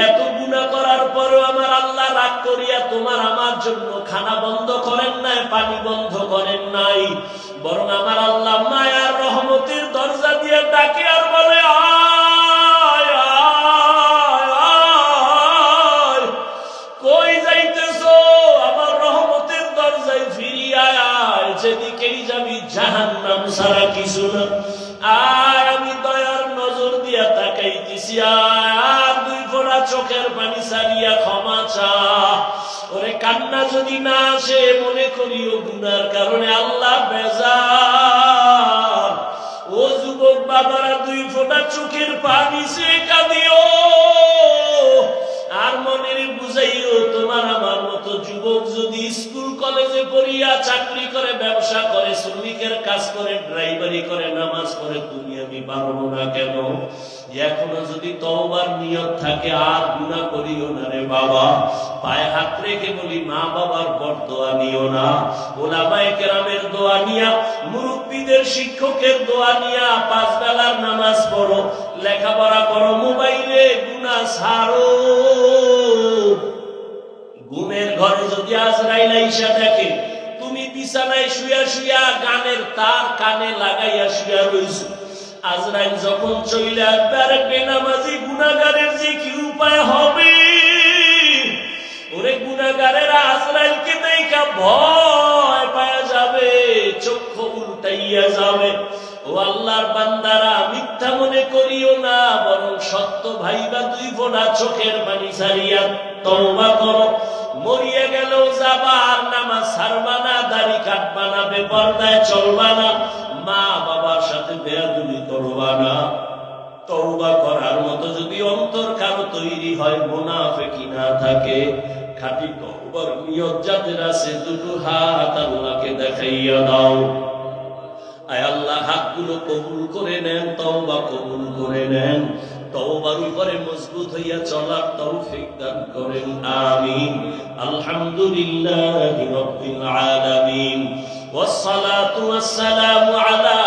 এত গুনাহ করার পরেও আমার আল্লাহ রাগ করিয়া তোমার আমার জন্য খানা বন্ধ করেন নাই, পানি বন্ধ করেন নাই, বরং আমার আল্লাহ মায়ার রহমতের দরজা দিয়ে ডাকে আর বলে আয় আয় আয়, কই যাইতেছো? আমার রহমতের দরজায় ফিরিয়ে আয়, যেদিকেই যাবি জাহান্নাম ছাড়া কিছু না। আর আমি দয়ার নজর দিয়া তাকাইতেছি, আর দুই ফোঁটা চোখের পানি ছাড়িয়া ক্ষমা চা। ওরে কান্না যদি না আসে মনে করিও গুনার কারণে আল্লাহ বেজার। ও যুবক বাবারা, দুই ফোঁটা চোখের পানি সে কাঁদিও আর মনের বুঝাইও, তোমার আমার মতো যুবক যদি স্কুল কলেজে পড়িয়া চাকরি করে, ব্যবসা করে, শ্রমিকের কাজ করে, ড্রাইভারি করে, নামাজ পড়ে, তুমি আমি পারবো না কেন? এখনো যদি তওবার নিয়ত থাকে আর গুনাহ করিও না রে বাবা। পায়ে হাত রেখে বলি, মা বাবার বরদোয়া নিও না, ওলামায়ে কেরামের দোয়া নিয়া, মুরব্বীদের শিক্ষকের দোয়া নিয়া 5 বেলার নামাজ পড়ো, লেখাপড়া করো, মোবাইলে গুনাহ ছাড়ো। ঘুমের ঘরে যদি আজরাইল আইসা দেখে তুমি বিছানায় শুয়া শুয়া গানের তার কানে লাগাইয়া শুয়া রইছো, আজরাইল যখন চলে আসবে আর বেনামাজি গুনাহগারের যে কি উপায় হবে? ওরে গুনাহগারেরা আজরাইলকে দেখা ভয় পাওয়া যাবে, চক্ষু উল্টাইয়া যাবে। ও আল্লাহর বান্দারা, মিথ্যা মনে করিও না, বরং সত্য ভাইবা দুই ফোঁটা চোখের পানি ছাড়িয়া তওবা করো। মরিয়া গেল যাবা, আর নামাজ ছাড়বা না, দাড়ি কাটবা না, বেপরদায় চলবা না, মা বাবার সাথে বেয়াদবি করবা না। তওবা করার মতো যদি অন্তর কারো তৈরি হয়, মুনাফিকি না থাকে, খাঁটি তওবার নিয়ত যাদের আছে, দুটো হাত আল্লাহকে দেখাইয়া দাও। আয় আল্লাহ, হাতগুলো কবুল করে নেন, তওবা কবুল করে নেন, তওবার উপরে মজবুত হইয়া চলার তৌফিক দান করেন, আমিন। আলহামদুলিল্লাহি রাব্বিল আলামিন, ওয়াস সালাতু ওয়াস সালামু আলা